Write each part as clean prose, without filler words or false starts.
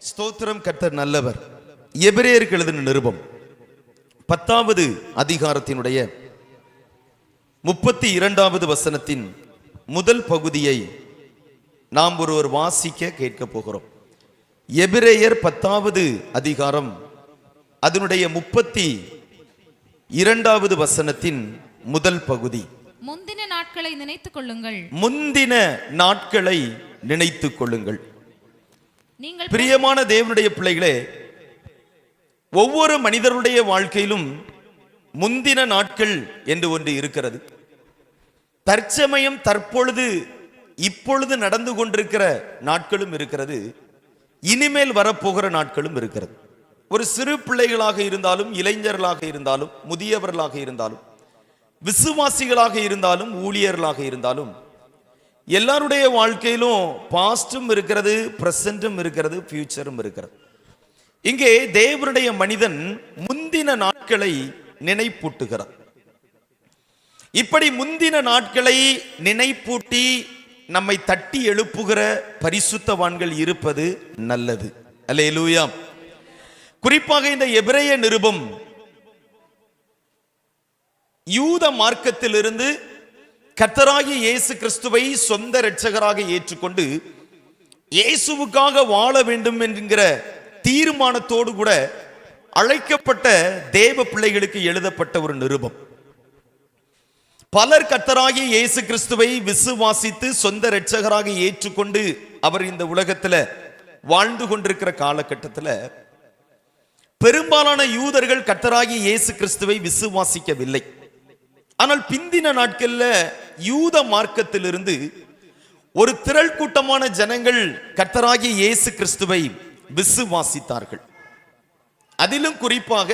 ஸ்தோத்திரம். கர்த்தர் நல்லவர். எபிரேயருக்கு எழுதின நிருபம் 10வது அதிகாரத்தினுடைய 32வது வசனத்தின் முதல் பகுதியை நாம் ஒருவர் வாசிக்க கேட்க போகிறோம். எபிரேயர் 10வது அதிகாரம் அதனுடைய 32வது வசனத்தின் முதல் பகுதி. முந்தின நாட்களை நினைத்துக் கொள்ளுங்கள். முந்தின நாட்களை நினைத்துக் கொள்ளுங்கள். பிரியமான தேவனுடைய பிள்ளைகளே, ஒவ்வொரு மனிதருடைய வாழ்க்கையிலும் முந்தின நாட்கள் என்று ஒன்று இருக்கிறது. தற்சமயம் தற்பொழுது இப்பொழுது நடந்து கொண்டிருக்கிற நாட்களும் இருக்கிறது, இனிமேல் வரப்போகிற நாட்களும் இருக்கிறது. ஒரு சிறு பிள்ளைகளாக இருந்தாலும், இளைஞர்களாக இருந்தாலும், முதியவர்களாக இருந்தாலும், விசுவாசிகளாக இருந்தாலும், ஊழியர்களாக இருந்தாலும், எல்லாருடைய வாழ்க்கையிலும் பாஸ்டும் இருக்கிறது, பிரசன்டும் இருக்கிறது, ஃபியூச்சரும் இருக்கிறது. இங்கே தேவனுடைய மனிதன் முந்தின நாட்களை நினைப்பூட்டுகிறார். இப்படி முந்தின நாட்களை நினைப்பூட்டி நம்மை தட்டி எழுப்புகிற பரிசுத்தவான்கள் இருப்பது நல்லது. அல்லேலூயா. குறிப்பாக இந்த எபிரேய நிருபம் யூத மார்க்கத்திலிருந்து கர்த்தராகிய இயேசு கிறிஸ்துவை சொந்த இரட்சகராக ஏற்றுக்கொண்டு இயேசுவுக்காக வாழ வேண்டும் என்கிற தீர்மானத்தோடு கூட அழைக்கப்பட்ட தேவ பிள்ளைகளுக்கு எழுதப்பட்ட ஒரு நிருபம். பலர் கர்த்தராகிய இயேசு கிறிஸ்துவை விசுவாசித்து சொந்த இரட்சகராக ஏற்றுக்கொண்டு அவர் இந்த உலகத்தில் வாழ்ந்து கொண்டிருக்கிற காலகட்டத்தில் பெரும்பாலான யூதர்கள் கர்த்தராகிய இயேசு கிறிஸ்துவை விசுவாசிக்கவில்லை. ஆனால் பிந்தின நாட்களில் யூத மார்க்கத்திலிருந்து ஒரு திரள் கூட்டமான ஜனங்கள் கர்த்தராகிய இயேசு கிறிஸ்துவை விசுவாசித்தார்கள். அதிலும் குறிப்பாக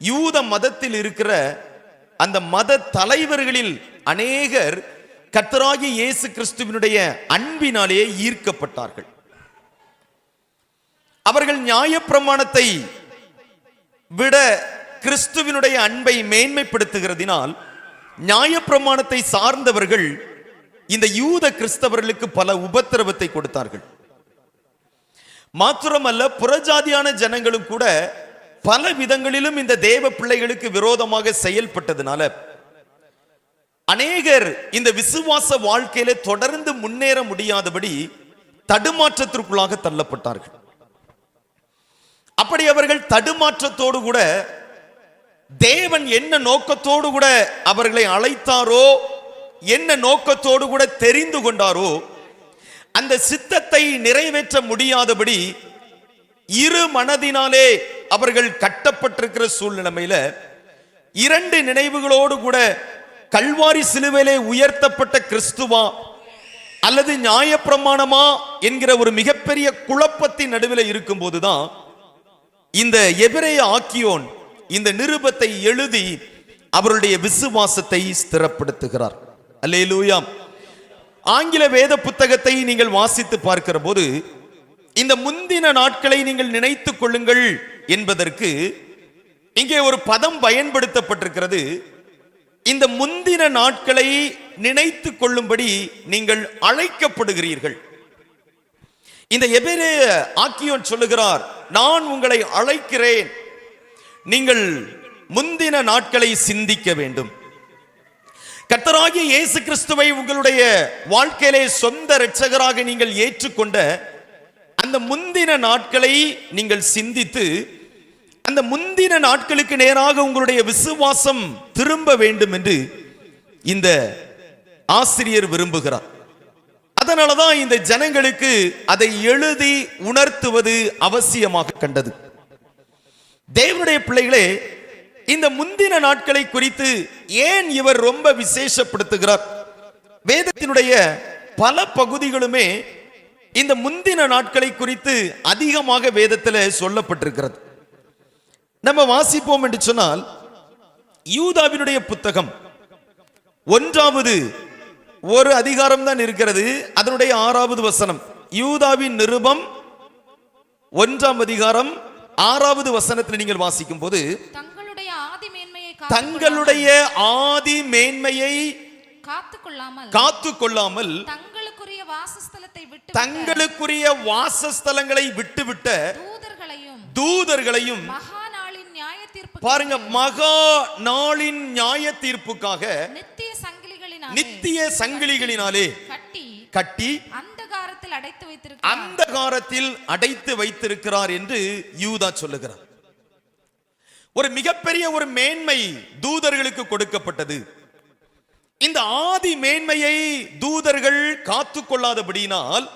யூத மதத்தில் இருக்கிற அந்த மத தலைவர்களில் அநேகர் கர்த்தராகிய இயேசு கிறிஸ்துவினுடைய அன்பினாலேயே ஈர்க்கப்பட்டார்கள். அவர்கள் நியாயப்பிரமாணத்தை விட கிறிஸ்துவினுடைய அன்பை மேன்மைப்படுத்துகிறதினால் நியாயப்பிரமாணத்தை சார்ந்தவர்கள் இந்த யூத கிறிஸ்தவர்களுக்கு பல உபத்திரவத்தை கொடுத்தார்கள். மாத்திரமல்ல, புறஜாதியான ஜனங்களும் கூட பல விதங்களிலும் இந்த தேவ பிள்ளைகளுக்கு விரோதமாக செயல்பட்டதுனால அநேகர் இந்த விசுவாச வாழ்க்கையில தொடர்ந்து முன்னேற முடியாதபடி தடுமாற்றத்திற்குள்ளாக தள்ளப்பட்டார்கள். அப்படி அவர்கள் தடுமாற்றத்தோடு கூட தேவன் என்ன நோக்கத்தோடு கூட அவர்களை அழைத்தாரோ, என்ன நோக்கத்தோடு கூட தெரிந்து கொண்டாரோ, அந்த சித்தத்தை நிறைவேற்ற முடியாதபடி இரு மனதினாலே அவர்கள் கட்டப்பட்டிருக்கிற சூழ்நிலையில இரண்டு நினைவுகளோடு கூட கல்வாரி சிலுவையிலே உயர்த்தப்பட்ட கிறிஸ்துவா அல்லது நியாயப்பிரமாணமா என்கிற ஒரு மிகப்பெரிய குழப்பத்தின் நடுவில் இருக்கும் போதுதான் இந்த எபிரேய ஆக்கியோன் இந்த நிருபத்தை எழுதி அவருடைய விசுவாசத்தை ஸ்திரப்படுத்துகிறார். அல்லேலூயா. ஆங்கில வேத புத்தகத்தை நீங்கள் வாசித்து பார்க்கிற போது இந்த முந்தின நாட்களை நீங்கள் நினைத்துக் கொள்ளுங்கள் என்பதற்கு இங்கே ஒரு பதம் பயன்படுத்தப்பட்டிருக்கிறது. இந்த முந்தின நாட்களை நினைத்துக் கொள்ளும்படி நீங்கள் அழைக்கப்படுகிறீர்கள். இந்த எபிரேய ஆக்கியோன் சொல்லுகிறார், நான் உங்களை அழைக்கிறேன், நீங்கள் முந்தின நாட்களை சிந்திக்க வேண்டும். கர்த்தராகிய இயேசு கிறிஸ்துவை உங்களுடைய வாழ்க்கையிலே சொந்த இரட்சகராக நீங்கள் ஏற்றுக்கொண்ட அந்த முந்தின நாட்களை நீங்கள் சிந்தித்து அந்த முந்தின நாட்களுக்கு நேராக உங்களுடைய விசுவாசம் திரும்ப வேண்டும் என்று இந்த ஆசிரியர் விரும்புகிறார். அதனாலதான் இந்த ஜனங்களுக்கு அதை எழுதி உணர்த்துவது அவசியமாக கண்டது. தேவனுடைய பிள்ளைகளே, இந்த முந்தின நாட்களை குறித்து ஏன் இவர் ரொம்ப விசேஷப்படுத்துகிறார்? வேதத்தினுடைய பல பகுதிகளுமே இந்த முந்தின நாட்களை குறித்து அதிகமாக வேதத்தில் சொல்லப்பட்டிருக்கிறது. நம்ம வாசிப்போம் என்று சொன்னால், யூதாவினுடைய புத்தகம் 1வது ஒரு அதிகாரம் தான் இருக்கிறது, அதனுடைய 6வது வசனம். யூதாவின் நிருபம் 1ஆம் அதிகாரம் 6வது வசனத்தில் நீங்கள் வாசிக்கும் போது, தங்களுடைய ஆதி மேன்மையை காத்துக்கொள்ளாமல் வாசஸ்தலத்தை விட்டு தங்களுக்குரிய வாசஸ்தலங்களை விட்டுவிட்ட தூதர்களையும் மகா நாளின் நியாய தீர்ப்பு பாருங்க, மகா நாளின் நியாய தீர்ப்புக்காக நித்திய சங்கிலிகளினாலே கட்டி அந்தகாரத்தில் அடைத்து வைத்திருக்கிறார் என்று யூதா சொல்லுகிறார். ஒரு மிகப்பெரிய ஒரு மேன்மை தூதர்களுக்கு கொடுக்கப்பட்டது. இந்த ஆதி மேன்மையை தூதர்கள் காத்து கொள்ளாதபடியினால்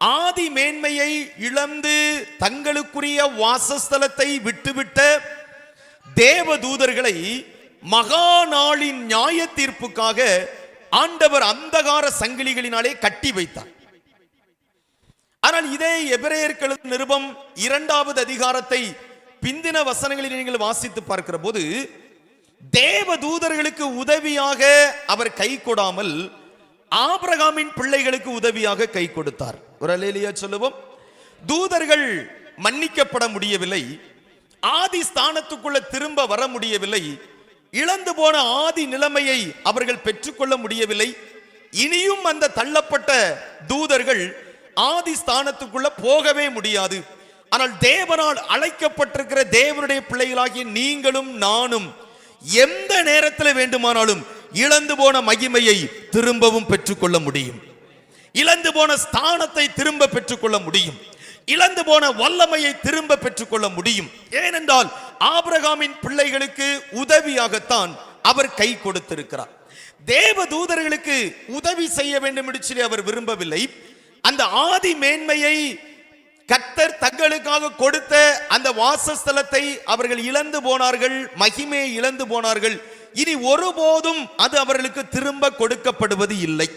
ஆதி மேன்மையை இழந்து தங்களுக்குரிய வாசஸ்தலத்தை விட்டுவிட்ட தேவ தூதர்களை மகா நாளின் நியாய தீர்ப்புக்காக ஆண்டவர் அந்தகார சங்கிலிகளினாலே கட்டி வைத்தார். ஆனால் இதே எபிரேயர் நிருபம் 2வது அதிகாரத்தை பிந்தின வசனங்களில் நீங்கள் வாசித்து பார்க்கிற போது தேவ தூதர்களுக்கு உதவியாக அவர் கை கொடாமல் ஆபிரகாமின் பிள்ளைகளுக்கு உதவியாக கை கொடுத்தார். ஒரு அல்லேலூயா சொல்லுவோம். தூதர்கள் மன்னிக்கப்பட முடியவில்லை, ஆதி ஸ்தானத்துக்குள்ள திரும்ப வர முடியவில்லை, இழந்து போன ஆதி நிலைமையை அவர்கள் பெற்றுக்கொள்ள முடியவில்லை. இனியும் அந்த தள்ளப்பட்ட தூதர்கள் ஆதி ஸ்தானத்துக்குள்ள போகவே முடியாது. ஆனால் தேவனால் அழைக்கப்பட்டிருக்கிற தேவனுடைய பிள்ளைகளாகிய நீங்களும் நானும் எந்த நேரத்தில் வேண்டுமானாலும் இழந்து போன மகிமையை திரும்பவும் பெற்றுக்கொள்ள முடியும், இழந்து போன ஸ்தானத்தை திரும்ப பெற்றுக்கொள்ள முடியும், இழந்து போன வல்லமையை திரும்ப பெற்றுக்கொள்ள முடியும். ஏனென்றால் ஆபிரகாமின் பிள்ளைகளுக்கு உதவியாகத்தான் அவர் கை கொடுத்திருக்கிறார். தேவ தூதர்களுக்கு உதவி செய்ய வேண்டும் என்று சொல்லி அவர் விரும்பவில்லை. அந்த ஆதி மேன்மையை கர்த்தர் தங்களுக்காக கொடுத்த அந்த வாசஸ்தலத்தை அவர்கள் இழந்து போனார்கள், மகிமையை இழந்து போனார்கள். இனி ஒருபோதும் அது அவர்களுக்கு திரும்ப கொடுக்கப்படுவது இல்லை.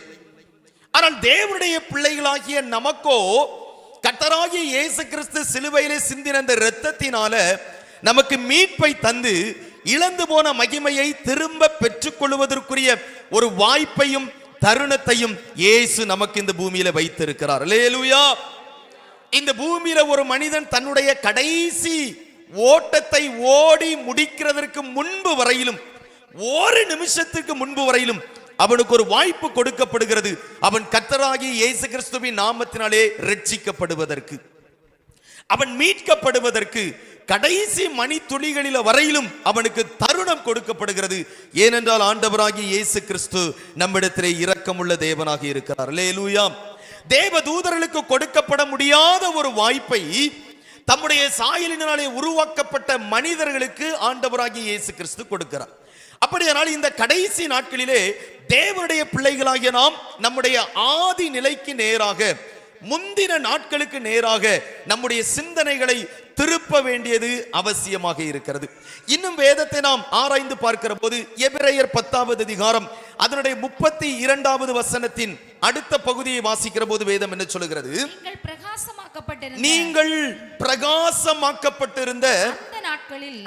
ஆனால் தேவனுடைய பிள்ளைகளாகிய நமக்கோ கர்த்தராகிய இயேசு கிறிஸ்து சிலுவையிலே சிந்தின அந்த இரத்தத்தினால நமக்கு மீட்பை தந்து இழந்து போன மகிமையை திரும்ப பெற்றுக்கொள்வதற்குரிய ஒரு வாய்ப்பையும் தருணத்தையும் இயேசு நமக்கு இந்த பூமியில வைத்திருக்கிறார். அல்லேலூயா. இந்த பூமியில ஒரு மனிதன் தன்னுடைய கடைசி ஓட்டத்தை ஓடி முடிக்கிறதற்கு முன்பு வரையிலும், ஒரு நிமிஷத்துக்கு முன்பு வரையிலும் அவனுக்கு ஒரு வாய்ப்பு கொடுக்கப்படுகிறது. அவன் கர்த்தராகிய இயேசு கிறிஸ்துவின் நாமத்தினாலே ரட்சிக்கப்படுவதற்கு, அவன் மீட்கப்படுவதற்கு கடைசி மணி துளிகளில வரையிலும் அவனுக்கு தருணம் கொடுக்கப்படுகிறது. ஏனென்றால் ஆண்டவராகிய இயேசு கிறிஸ்து நம்மிடத்திலே இரக்கமுள்ள தேவனாக இருக்கிறார். அல்லேலூயா. தேவ தூதர்களுக்கு கொடுக்கப்பட முடியாத ஒரு வாய்ப்பை தம்முடைய சாயலினாலே உருவாக்கப்பட்ட மனிதர்களுக்கு ஆண்டவராகிய இயேசு கிறிஸ்து கொடுக்கிறார். அப்படியானால் இந்த கடைசி நாட்களிலே தேவனுடைய பிள்ளைகளாகிய நாம் நம்முடைய ஆதி நிலைக்கு நேராக, முந்தின நாட்களுக்கு நேராக நம்முடைய சிந்தனைகளை திருப்ப வேண்டியது அவசியமாக இருக்கிறது. இன்னும் வேதத்தை நாம் ஆராய்ந்து பார்க்கிற போது எபிரேயர் 10வது அதிகாரம் அதனுடைய 32வது வசனத்தின் அடுத்த பகுதியை வாசிக்கிற போது வேதம் என்ன சொல்லுகிறது? நீங்கள் பிரகாசமாக்கப்பட்டிருந்த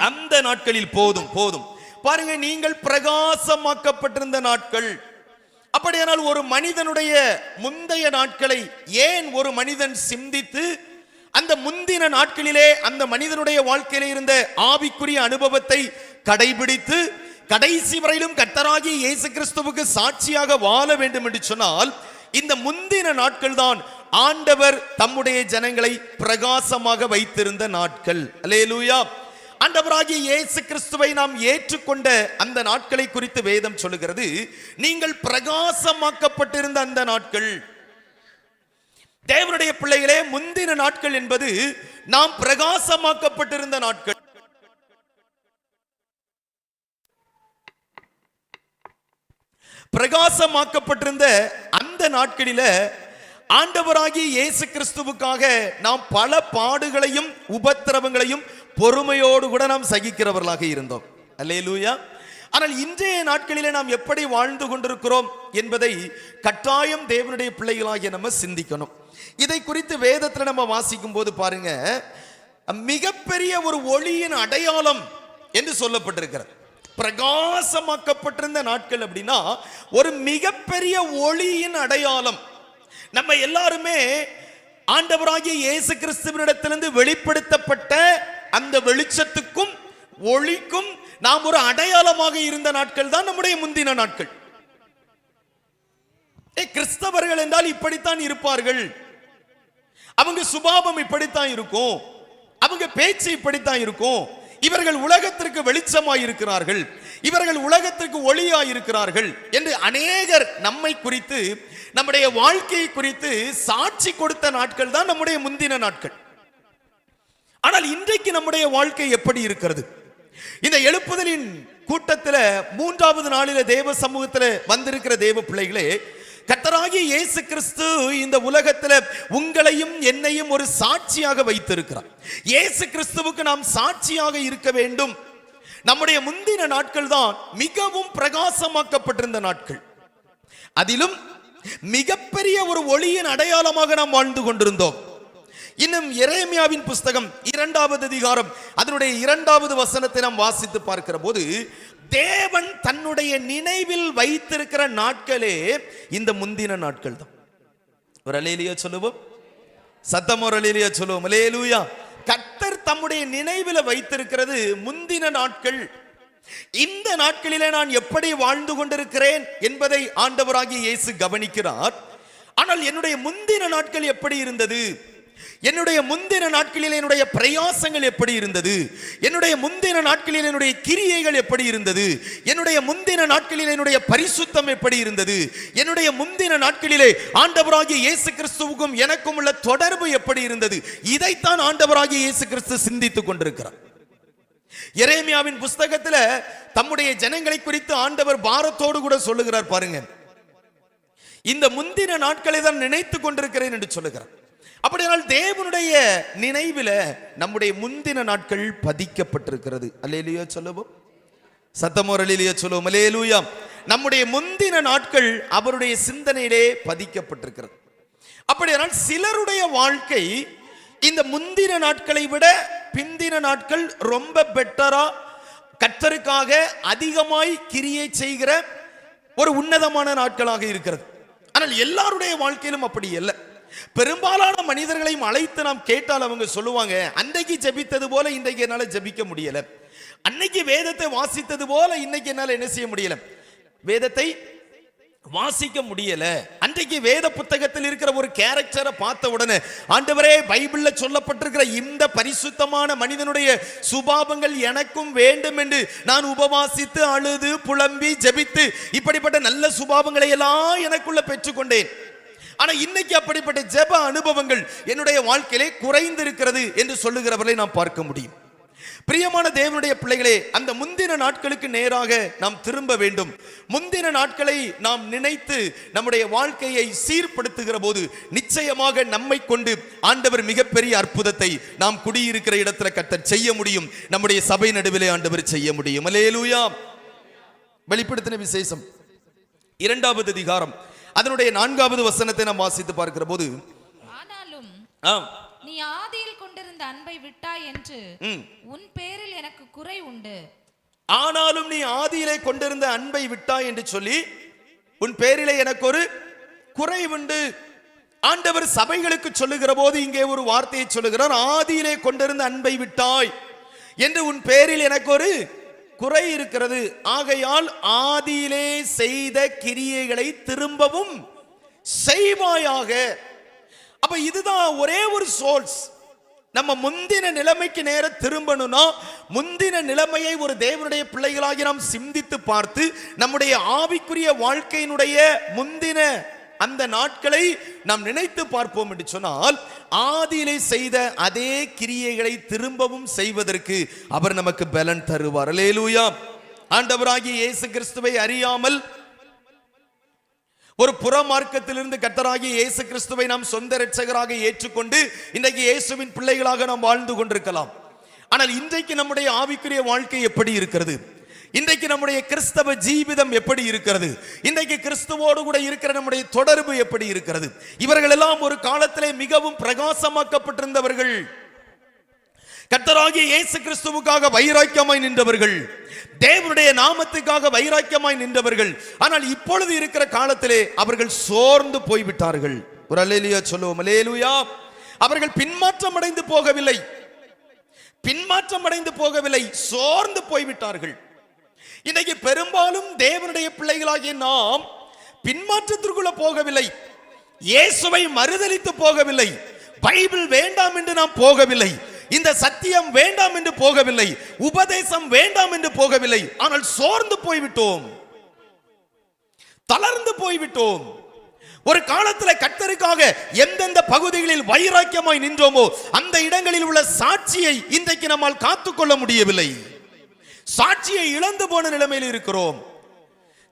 அந்த நாட்களில் போதும் பாருங்க, நீங்கள் பிரகாசமாக்கப்பட்டிருந்த நாட்கள். அப்படியானால் ஒரு மனிதனுடைய முந்தைய நாட்களை ஏன் ஒரு மனிதன் சிந்தித்து அந்த முந்தின நாட்களிலே அந்த மனிதனுடைய வாழ்க்கையில இருந்த ஆவிக்குரிய அனுபவத்தை கடைபிடித்து கடைசி வரையிலும் கர்த்தராகிய இயேசு கிறிஸ்துவுக்கு சாட்சியாக வாழ வேண்டும் என்று சொன்னால் இந்த முந்தின நாட்கள் தான் ஆண்டவர் தம்முடைய ஜனங்களை பிரகாசமாக வைத்திருந்த நாட்கள். அல்லேலூயா. ஆண்டவராகிய இயேசு கிறிஸ்துவை நாம் ஏற்றுக்கொண்ட அந்த நாட்களை குறித்து வேதம் சொல்லுகிறது. நீங்கள் பிரகாசமாக்கப்பட்டிருந்த அந்த நாட்கள். தேவனுடைய பிள்ளைகளே, முந்தின நாட்கள் என்பது நாம் பிரகாசமாக்கப்பட்டிருந்த நாட்கள். பிரகாசமாக்கப்பட்டிருந்த அந்த நாட்களில ஆண்டவராகிய இயேசு கிறிஸ்துவுக்காக நாம் பல பாடுகளையும் உபத்திரவங்களையும் பொறுமையோடு கூட நாம் சகிக்கிறவர்களாக இருந்தோம். அல்லேலூயா. ஆனால் இன்றைய நாட்களிலே நாம் எப்படி வாழ்ந்து கொண்டிருக்கிறோம் என்பதை கட்டாயம் தேவனுடைய பிள்ளைகளாகிய நம்ம சிந்திக்கணும். இதை குறித்து வேதத்தில் நம்ம வாசிக்கும் போது பாருங்க, மிகப்பெரிய ஒரு ஒளியின் அடையாளம் என்று சொல்லப்பட்டிருக்கிறது. பிரகாசமாக்கப்பட்டிருந்த நாட்கள் அப்படின்னா ஒரு மிகப்பெரிய ஒளியின் அடையாளம். நம்ம எல்லாருமே ஆண்டவராகிய இயேசு கிறிஸ்துவினிடத்திலிருந்து வெளிப்படுத்தப்பட்ட அந்த வெளிச்சத்துக்கும் ஒளிக்கும் நாம் ஒரு அடையாளமாக இருந்த நாட்கள் தான் நம்முடைய முந்தின நாட்கள். கிறிஸ்தவர்கள் என்றால் இப்படித்தான் இருப்பார்கள், அவங்க சுபாவம் இப்படித்தான் இருக்கும், அவங்க பேச்சு இப்படித்தான் இருக்கும், இவர்கள் உலகத்திற்கு வெளிச்சமாய் இருக்கிறார்கள், இவர்கள் உலகத்திற்கு ஒளியாய் இருக்கிறார்கள் என்று அநேகர் நம்மை குறித்து, நம்முடைய வாழ்க்கையை குறித்து சாட்சி கொடுத்த நாட்கள் தான் நம்முடைய முந்தின நாட்கள். ஆனால் இன்றைக்கு நம்முடைய வாழ்க்கை எப்படி இருக்கிறது? இந்த எழுப்புதலின் கூட்டத்தில் 3வது நாளில தேவ சமூகத்தில் வந்திருக்கிற தேவ பிள்ளைகளே, கர்த்தராகிய இயேசு கிறிஸ்து இந்த உலகத்தில் உங்களையும் என்னையும் ஒரு சாட்சியாக வைத்திருக்கிறார். இயேசு கிறிஸ்துவுக்கு நாம் சாட்சியாக இருக்க வேண்டும். நம்முடைய முந்தின நாட்கள் தான் மிகவும் பிரகாசமாக்கப்பட்டிருந்த நாட்கள். அதிலும் மிகப்பெரிய ஒரு ஒளியின் அடையாளமாக நாம் வாழ்ந்து கொண்டிருந்தோம். இன்னும் எரேமியாவின் புஸ்தகம் 2வது அதிகாரம் அதனுடைய 2வது வசனத்தை நாம் வாசித்து பார்க்கிற போது, தேவன் தன்னுடைய நினைவில் வைத்திருக்கிற நாட்களே இந்த முந்தின நாட்கள் தான். ஒரு அல்லேலூயா சொல்லுவோம், சத்தம் ஒரு அல்லேலூயா சொல்லுவோம். அல்லேலூயா. கர்த்தர் தம்முடைய நினைவில் வைத்திருக்கிறது முந்தின நாட்கள். இந்த நாட்களிலே நான் எப்படி வாழ்ந்து கொண்டிருக்கிறேன் என்பதை ஆண்டவராகிய இயேசு கவனிக்கிறார். ஆனால் என்னுடைய முந்தின நாட்கள் எப்படி இருந்தது, என்னுடைய முந்தின நாட்களில் என்னுடைய பிரயாசங்கள் எப்படி இருந்தது, என்னுடைய முந்தின நாட்களில் என்னுடைய கிரியைகள் எப்படி இருந்தது, என்னுடைய முந்தின நாட்களில் என்னுடைய பரிசுத்தம் எப்படி இருந்தது, என்னுடைய முந்தின நாட்களிலே ஆண்டவராகிய இயேசு கிறிஸ்துவுக்கும் எனக்கும் உள்ள தொடர்பு எப்படி இருந்தது, இதைத்தான் ஆண்டவராகிய இயேசு கிறிஸ்து சிந்தித்துக் கொண்டிருக்கிறார். எரேமியாவின் புஸ்தகத்தில் தம்முடைய ஜனங்களை குறித்து ஆண்டவர் பாரத்தோடு கூட சொல்லுகிறார். பாருங்க, இந்த முந்தின நாட்களை தான் நினைத்துக் கொண்டிருக்கிறேன் என்று சொல்லுகிறார். அப்படியானால் தேவனுடைய நினைவில் நம்முடைய முந்தின நாட்கள் பதிக்கப்பட்டிருக்கிறது. அல்லேலூயா சொல்லுவோம், சத்தமோர் அல்லேலூயா சொல்லுவோம். அல்லேலூயா. நம்முடைய முந்தின நாட்கள் அவருடைய சிந்தனையிலே பதிக்கப்பட்டிருக்கிறது. அப்படியானால் சிலருடைய வாழ்க்கை இந்த முந்தின நாட்களை விட பிந்தின நாட்கள் ரொம்ப பெட்டரா, கர்த்தருக்காக அதிகமாய் கிரியை செய்கிற ஒரு உன்னதமான நாட்களாக இருக்கிறது. ஆனால் எல்லாருடைய வாழ்க்கையிலும் அப்படி இல்லை. பெரும்பாலான மனிதர்களையும் அழைத்து நாம் கேட்டால் அவங்க சொல்லுவாங்க, அன்னைக்கு ஜெபித்தது போல இன்றைக்கு என்னால ஜெபிக்க முடியல, அன்னைக்கு வேதத்தை வாசித்தது போல இன்னைக்கு என்னால என்ன செய்ய முடியல, வேதத்தை வாசிக்க முடியல. அன்றைக்கு வேத புத்தகத்தில் இருக்கிற ஒரு கேரக்டரை பார்த்த உடனே, ஆண்டவரே பைபிள்ல சொல்லப்பட்டிருக்கிற இந்த பரிசுத்தமான மனிதனுடைய சுபாவங்கள் எனக்கும் வேண்டும் என்று நான் உபவாசித்து அழுது புலம்பி ஜெபித்து இப்படிப்பட்ட நல்ல சுபாவங்களை எல்லாம் எனக்குள்ள பெற்றுக்கொண்டேன். ஆனா இன்னைக்கு அப்படிப்பட்ட ஜெப அனுபவங்கள் என்னுடைய வாழ்க்கையிலே குறைந்திருக்கிறது என்று சொல்லுகிறவர்களை நாம் பார்க்க முடியும். பிரியமான தேவனுடைய பிள்ளைகளே, அந்த முந்தின நாட்களுக்கு நேராக நாம் திரும்ப வேண்டும். முந்தின நாட்களை நாம் நினைத்து நம்முடைய வாழ்க்கையை சீர்படுத்துகிற போது நிச்சயமாக நம்மை கொண்டு ஆண்டவர் மிகப்பெரிய அற்புதத்தை நாம் குடியிருக்கிற இடத்துல கர்த்தர் செய்ய முடியும். நம்முடைய சபை நடுவிலே ஆண்டவர் செய்ய முடியும். அல்லேலூயா. வெளிப்படுத்தின விசேஷம் 2வது அதிகாரம் அதனுடைய 4வது வசனத்தை நாம் வாசித்து பார்க்கிற போது, ஆனாலும் நீ ஆதியில் கொண்டிருந்த அன்பை விட்டாய் என்று உன் பேரில் எனக்கு குறை உண்டு. ஆனாலும் நீ ஆதியிலே கொண்டிருந்த அன்பை விட்டாய் என்று சொல்லி உன் பேரிலே எனக்கு ஒரு குறை உண்டு. ஆண்டவர் சபைகளுக்கு சொல்லுகிற போது இங்கே ஒரு வார்த்தையை சொல்லுகிறார், ஆதியிலே கொண்டிருந்த அன்பை விட்டாய் என்று உன் பேரில் எனக்கு ஒரு குறை இருக்கிறது, ஆகையால் ஆதியிலே செய்த கிரியைகளை திரும்பவும் செய்வாயாக. அப்ப இதுதான் ஒரே ஒரு சோர்ஸ். நம்ம முந்தின நிலைமைக்கு நேர திரும்பணும்னா, முந்தின நிலைமையை ஒரு தேவனுடைய பிள்ளைகளாகி நாம் சிந்தித்து பார்த்து நம்முடைய ஆவிக்குரிய வாழ்க்கையினுடைய முந்தின அந்த நாட்களை நாம் நினைத்து பார்ப்போம் என்று சொன்னால், ஆதியிலே செய்த அதே கிரியைகளை திரும்பவும் செய்வதற்கு அவர் நமக்கு பலன் தருவார். அல்லேலூயா. ஆண்டவராகிய இயேசு கிறிஸ்துவை அறியாமல் ஒரு புறமார்க்கத்திலிருந்து கர்த்தராகிய இயேசு கிறிஸ்துவை நாம் சொந்த இரட்சகராக ஏற்றுக்கொண்டு இன்றைக்கு இயேசுவின் பிள்ளைகளாக நாம் வாழ்ந்து கொண்டிருக்கலாம். ஆனால் இன்றைக்கு நம்முடைய ஆவிக்குரிய வாழ்க்கை எப்படி இருக்கிறது? இன்றைக்கு நம்முடைய கிறிஸ்தவ ஜீவிதம் எப்படி இருக்கிறது? இன்றைக்கு கிறிஸ்துவோடு கூட இருக்கிற நம்முடைய தொடர்பு எப்படி இருக்கிறது? இவர்கள் எல்லாம் ஒரு காலத்திலே மிகவும் பிரகாசமாக்கப்பட்டிருந்தவர்கள், கர்த்தராகிய இயேசு கிறிஸ்துவுக்காக வைராக்கியமாய் நின்றவர்கள், தேவனுடைய நாமத்துக்காக வைராக்கியமாய் நின்றவர்கள். ஆனால் இப்பொழுது இருக்கிற காலத்திலே அவர்கள் சோர்ந்து போய்விட்டார்கள். ஒரு அல்லேலூயா சொல்லுவோம். அல்லேலூயா. அவர்கள் பின்மாற்றம் அடைந்து போகவில்லை, சோர்ந்து போய்விட்டார்கள். இன்னைக்கு பெரும்பாலும் தேவனுடைய பிள்ளைகளாகிய நாம் பின்மாற்றத்திற்குள்ள போகவில்லை, இயேசுவை மறுதலித்து போகவில்லை, பைபிள் வேண்டாம் என்று நாம் போகவில்லை, இந்த சத்தியம் வேண்டாம் என்று போகவில்லை, உபதேசம் வேண்டாம் என்று போகவில்லை. ஆனால் சோர்ந்து போய்விட்டோம், தளர்ந்து போய்விட்டோம். ஒரு காலத்தில் கர்த்தருக்காக எந்தெந்த பகுதிகளில் வைராக்கியமாய் நின்றோமோ அந்த இடங்களில் உள்ள சாட்சியை இன்றைக்கு நம்மால் காத்துக்கொள்ள முடியவில்லை. சாட்சியை இழந்து போன நிலைமையில் இருக்கிறோம்,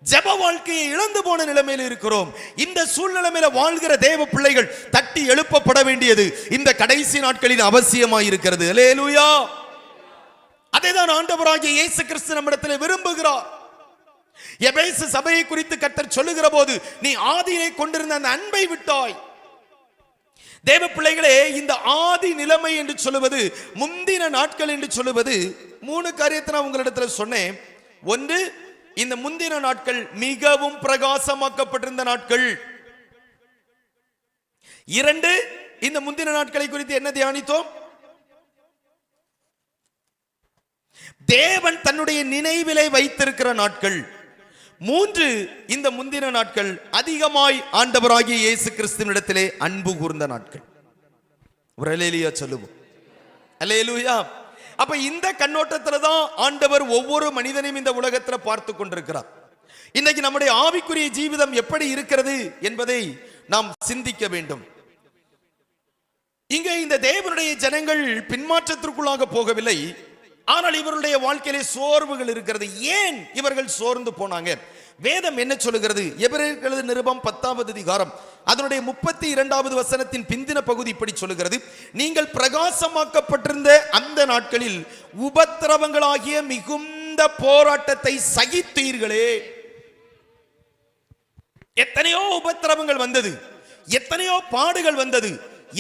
ஜெப வாழ்க்கையை இழந்து போன நிலைமையில் இருக்கிறோம். இந்த சூழ்நிலையில வாழ்கிற தேவ பிள்ளைகள் தட்டி எழுப்பப்பட வேண்டியது இந்த கடைசி நாட்களின் அவசியமாய் இருக்கிறது. அல்லேலூயா. அதேதான் ஆண்டவராகிய இயேசு கிறிஸ்து நம்மிடத்தில் விரும்புகிறார். எபேசு சபையை குறித்து கர்த்தர் சொல்லுகிற போது, நீ ஆதியிலே கொண்டிருந்த அந்த அன்பை விட்டாய். தேவ பிள்ளைகளே, இந்த ஆதி நிலைமை என்று சொல்லுவது, முந்தின நாட்கள் என்று சொல்லுவது, 3 காரியத்தை நான் உங்களிடத்தில் சொன்னேன். ஒன்று, இந்த முந்தின நாட்கள் மிகவும் பிரகாசமாக்கப்பட்டிருந்த நாட்கள். 2, இந்த முந்தின நாட்களை குறித்து என்ன தியானித்தோம்? தேவன் தன்னுடைய நினைவிலே வைத்திருக்கிற நாட்கள். 3, இந்த முந்தின நாட்கள் அதிகமாய் ஆண்டவராகிய இயேசு கிறிஸ்துவினிடத்திலே அன்பு கூர்ந்த நாட்கள். ஒரு அல்லேலூயா சொல்லுவோம். அல்லேலூயா. அப்ப இந்த கண்ணோட்டத்துல தான் ஆண்டவர் ஒவ்வொரு மனிதனையும் இந்த உலகத்தில் பார்த்து கொண்டிருக்கிறார். இன்னைக்கு நம்முடைய ஆவிக்குரிய ஜீவிதம் எப்படி இருக்கிறது என்பதை நாம் சிந்திக்க வேண்டும். இங்கே இந்த தேவனுடைய ஜனங்கள் பின்மாற்றத்திற்குள்ளாக போகவில்லை, ஆனால் இவருடைய வாழ்க்கையிலே சோர்வுகள் இருக்கிறது. ஏன் இவர்கள் சோர்ந்து போனாங்க? வேதம் என்ன சொல்லுகிறது? எபிரேயர் நிருபம் 10வது அதிகாரம் அதனுடைய 32வது வசனத்தின் பிந்தின பகுதி இப்படி சொல்லுகிறது, நீங்கள் பிரகாசமாக்கப்பட்டிருந்த அந்த நாட்களில் உபத்திரவங்களாகிய மிகுந்த போராட்டத்தை சகித்தீர்களே. எத்தனையோ உபத்திரவங்கள் வந்தது, எத்தனையோ பாடுகள் வந்தது,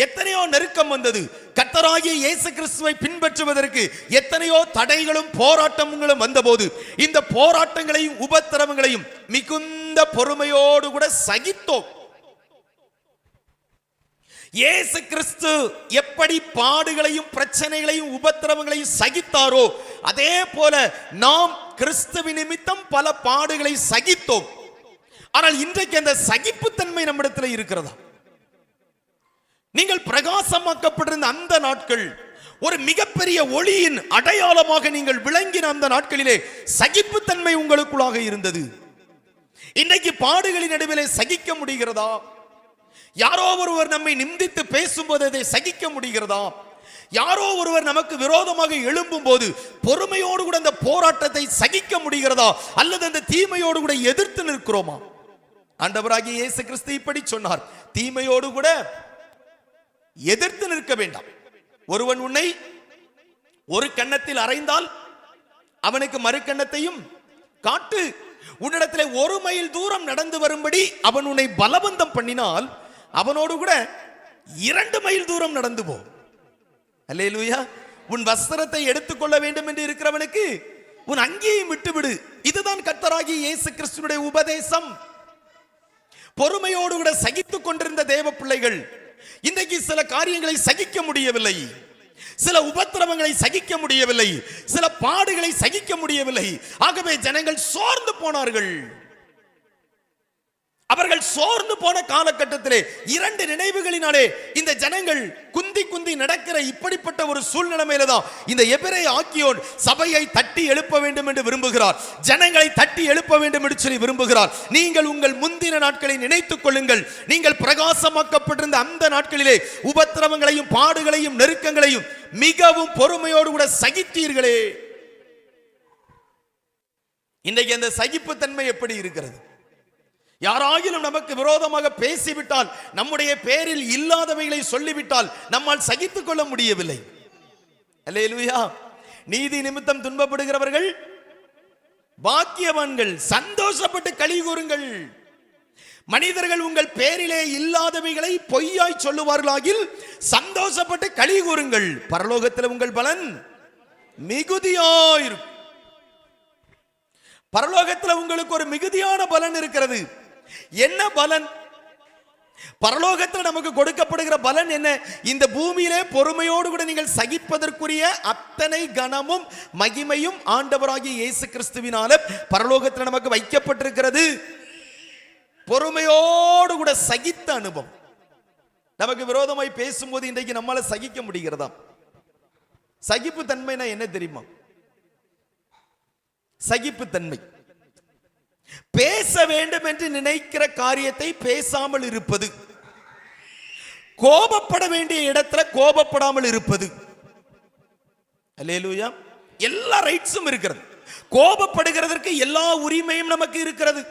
எத்தனையோ நெருக்கம் வந்தது. கர்த்தராகிய இயேசு கிறிஸ்துவை பின்பற்றுவதற்கு எத்தனையோ தடைகளும் போராட்டங்களும் வந்தபோது இந்த போராட்டங்களையும் உபத்திரவங்களையும் மிகுந்த பொறுமையோடு கூட சகித்தோம். இயேசு கிறிஸ்து எப்படி பாடுகளையும் பிரச்சனைகளையும் உபத்திரவங்களையும் சகித்தாரோ அதே போல நாம் கிறிஸ்துவ நிமித்தம் பல பாடுகளை சகித்தோம். ஆனால் இன்றைக்கு அந்த சகிப்புத்தன்மை நம்மிடத்தில் இருக்கிறதா? நீங்கள் பிரகாசமாக்கப்பட்டிருந்த அந்த நாட்கள் ஒரு மிகப்பெரிய ஒளியின் அடையாளமாக நீங்கள் விளங்கின அந்த நாட்களிலே சகிப்புத்தன்மை உங்களுக்குள்ளாக இருந்தது. இன்றைக்கு பாடுகளின் நடுவிலே சகிக்க முடிகிறதா? யாரோ ஒருவர் நம்மை நிந்தித்து பேசும்போது அதை சகிக்க முடிகிறதா? யாரோ ஒருவர் நமக்கு விரோதமாக எழும்பும் போது பொறுமையோடு கூட அந்த போராட்டத்தை சகிக்க முடிகிறதா? அல்லது அந்த தீமையோடு கூட எதிர்த்து நிற்கிறோமா? ஆண்டவராகிய இயேசு கிறிஸ்து இப்படி சொன்னார், தீமையோடு கூட எதிர்த்து நிற்க வேண்டாம். ஒருவன் உன்னை ஒரு கன்னத்தில் அறைந்தால் அவனுக்கு மறு கன்னத்தையும் காட்டு. உன்னிடத்தில் 1 மைல் தூரம் நடந்து வரும்படி அவன் உன்னை பலவந்தம் பண்ணினால் அவனோடு கூட 2 மைல் தூரம் நடந்து போ. அல்லேலூயா. உன் வஸ்திரத்தை எடுத்துக்கொள்ள வேண்டும் என்று இருக்கிறவனுக்கு உன் அங்கேயும் விட்டுவிடு. இதுதான் கர்த்தராகிய இயேசு கிறிஸ்துவினுடைய உபதேசம். பொறுமையோடு கூட சகித்துக் கொண்டிருந்த தேவ பிள்ளைகள் இன்றைக்கு சில காரியங்களை சகிக்க முடியவில்லை, சில உபத்திரவங்களை சகிக்க முடியவில்லை, சில பாடுகளை சகிக்க முடியவில்லை. ஆகவே ஜனங்கள் சோர்ந்து போனார்கள். அவர்கள் சோர்ந்து போன காலகட்டத்திலே 2 நினைவுகளினாலே இந்த ஜனங்கள் குந்தி குந்தி நடக்கிற இப்படிப்பட்ட ஒரு சூழ்நிலையில தான் இந்த எபிரேய ஆக்கியோன் சபையை தட்டி எழுப்ப வேண்டும் என்று விரும்புகிறார், ஜனங்களை தட்டி எழுப்ப வேண்டும் என்று சொல்லி விரும்புகிறார். நீங்கள் உங்கள் முந்தின நாட்களை நினைத்துக் கொள்ளுங்கள். நீங்கள் பிரகாசமாக்கப்பட்டிருந்த அந்த நாட்களிலே உபத்திரவங்களையும் பாடுகளையும் நெருக்கங்களையும் மிகவும் பொறுமையோடு கூட சகித்தீர்களே. இன்றைக்கு அந்த சகிப்புத்தன்மை எப்படி இருக்கிறது? யாராயிலும் நமக்கு விரோதமாக பேசிவிட்டால், நம்முடைய பேரில் இல்லாதவைகளை சொல்லிவிட்டால் நம்மால் சகித்துக் கொள்ள முடியவில்லை. அல்லேலூயா. நீதி நிமித்தம் துன்பப்படுகிறவர்கள் பாக்கியவான்கள், சந்தோஷப்பட்டு களி கூறுங்கள். மனிதர்கள் உங்கள் பேரிலே இல்லாதவைகளை பொய்யாய் சொல்லுவார்களாகில் சந்தோஷப்பட்டு களி கூறுங்கள், பரலோகத்தில் உங்கள் பலன் மிகுதியாயிருக்கும். பரலோகத்தில் உங்களுக்கு ஒரு மிகுதியான பலன் இருக்கிறது. என்ன பலன்? பரலோகத்தில் நமக்கு கொடுக்கப்படுகிற பலன் என்ன? இந்த பூமியிலே பொறுமையோடு கூட நீங்கள் சகிப்பதற்குரிய அத்தனை கனமும் மகிமையும் ஆண்டவராகிய இயேசு கிறிஸ்துவினால பரலோகத்தில் நமக்கு வைக்கப்பட்டிருக்கிறது. பொறுமையோடு கூட சகித்த அனுபவம். நமக்கு விரோதமாய் பேசும்போது இன்றைக்கு நம்மால சகிக்க முடிகிறதா? சகிப்பு தன்மைனா என்ன தெரியுமா? சகிப்பு தன்மை பேச வேண்டும் என்று நினைக்கிற காரியத்தை பேசாமல் இருப்பது, கோபப்பட வேண்டிய இடத்துல கோபப்படாமல் இருப்பது. அல்லேலூயா. எல்லா ரைட்ஸும் இருக்கிறது. கோபப்படுகிறதற்கு எல்லா உரிமையும் நமக்கு இருக்கிறது.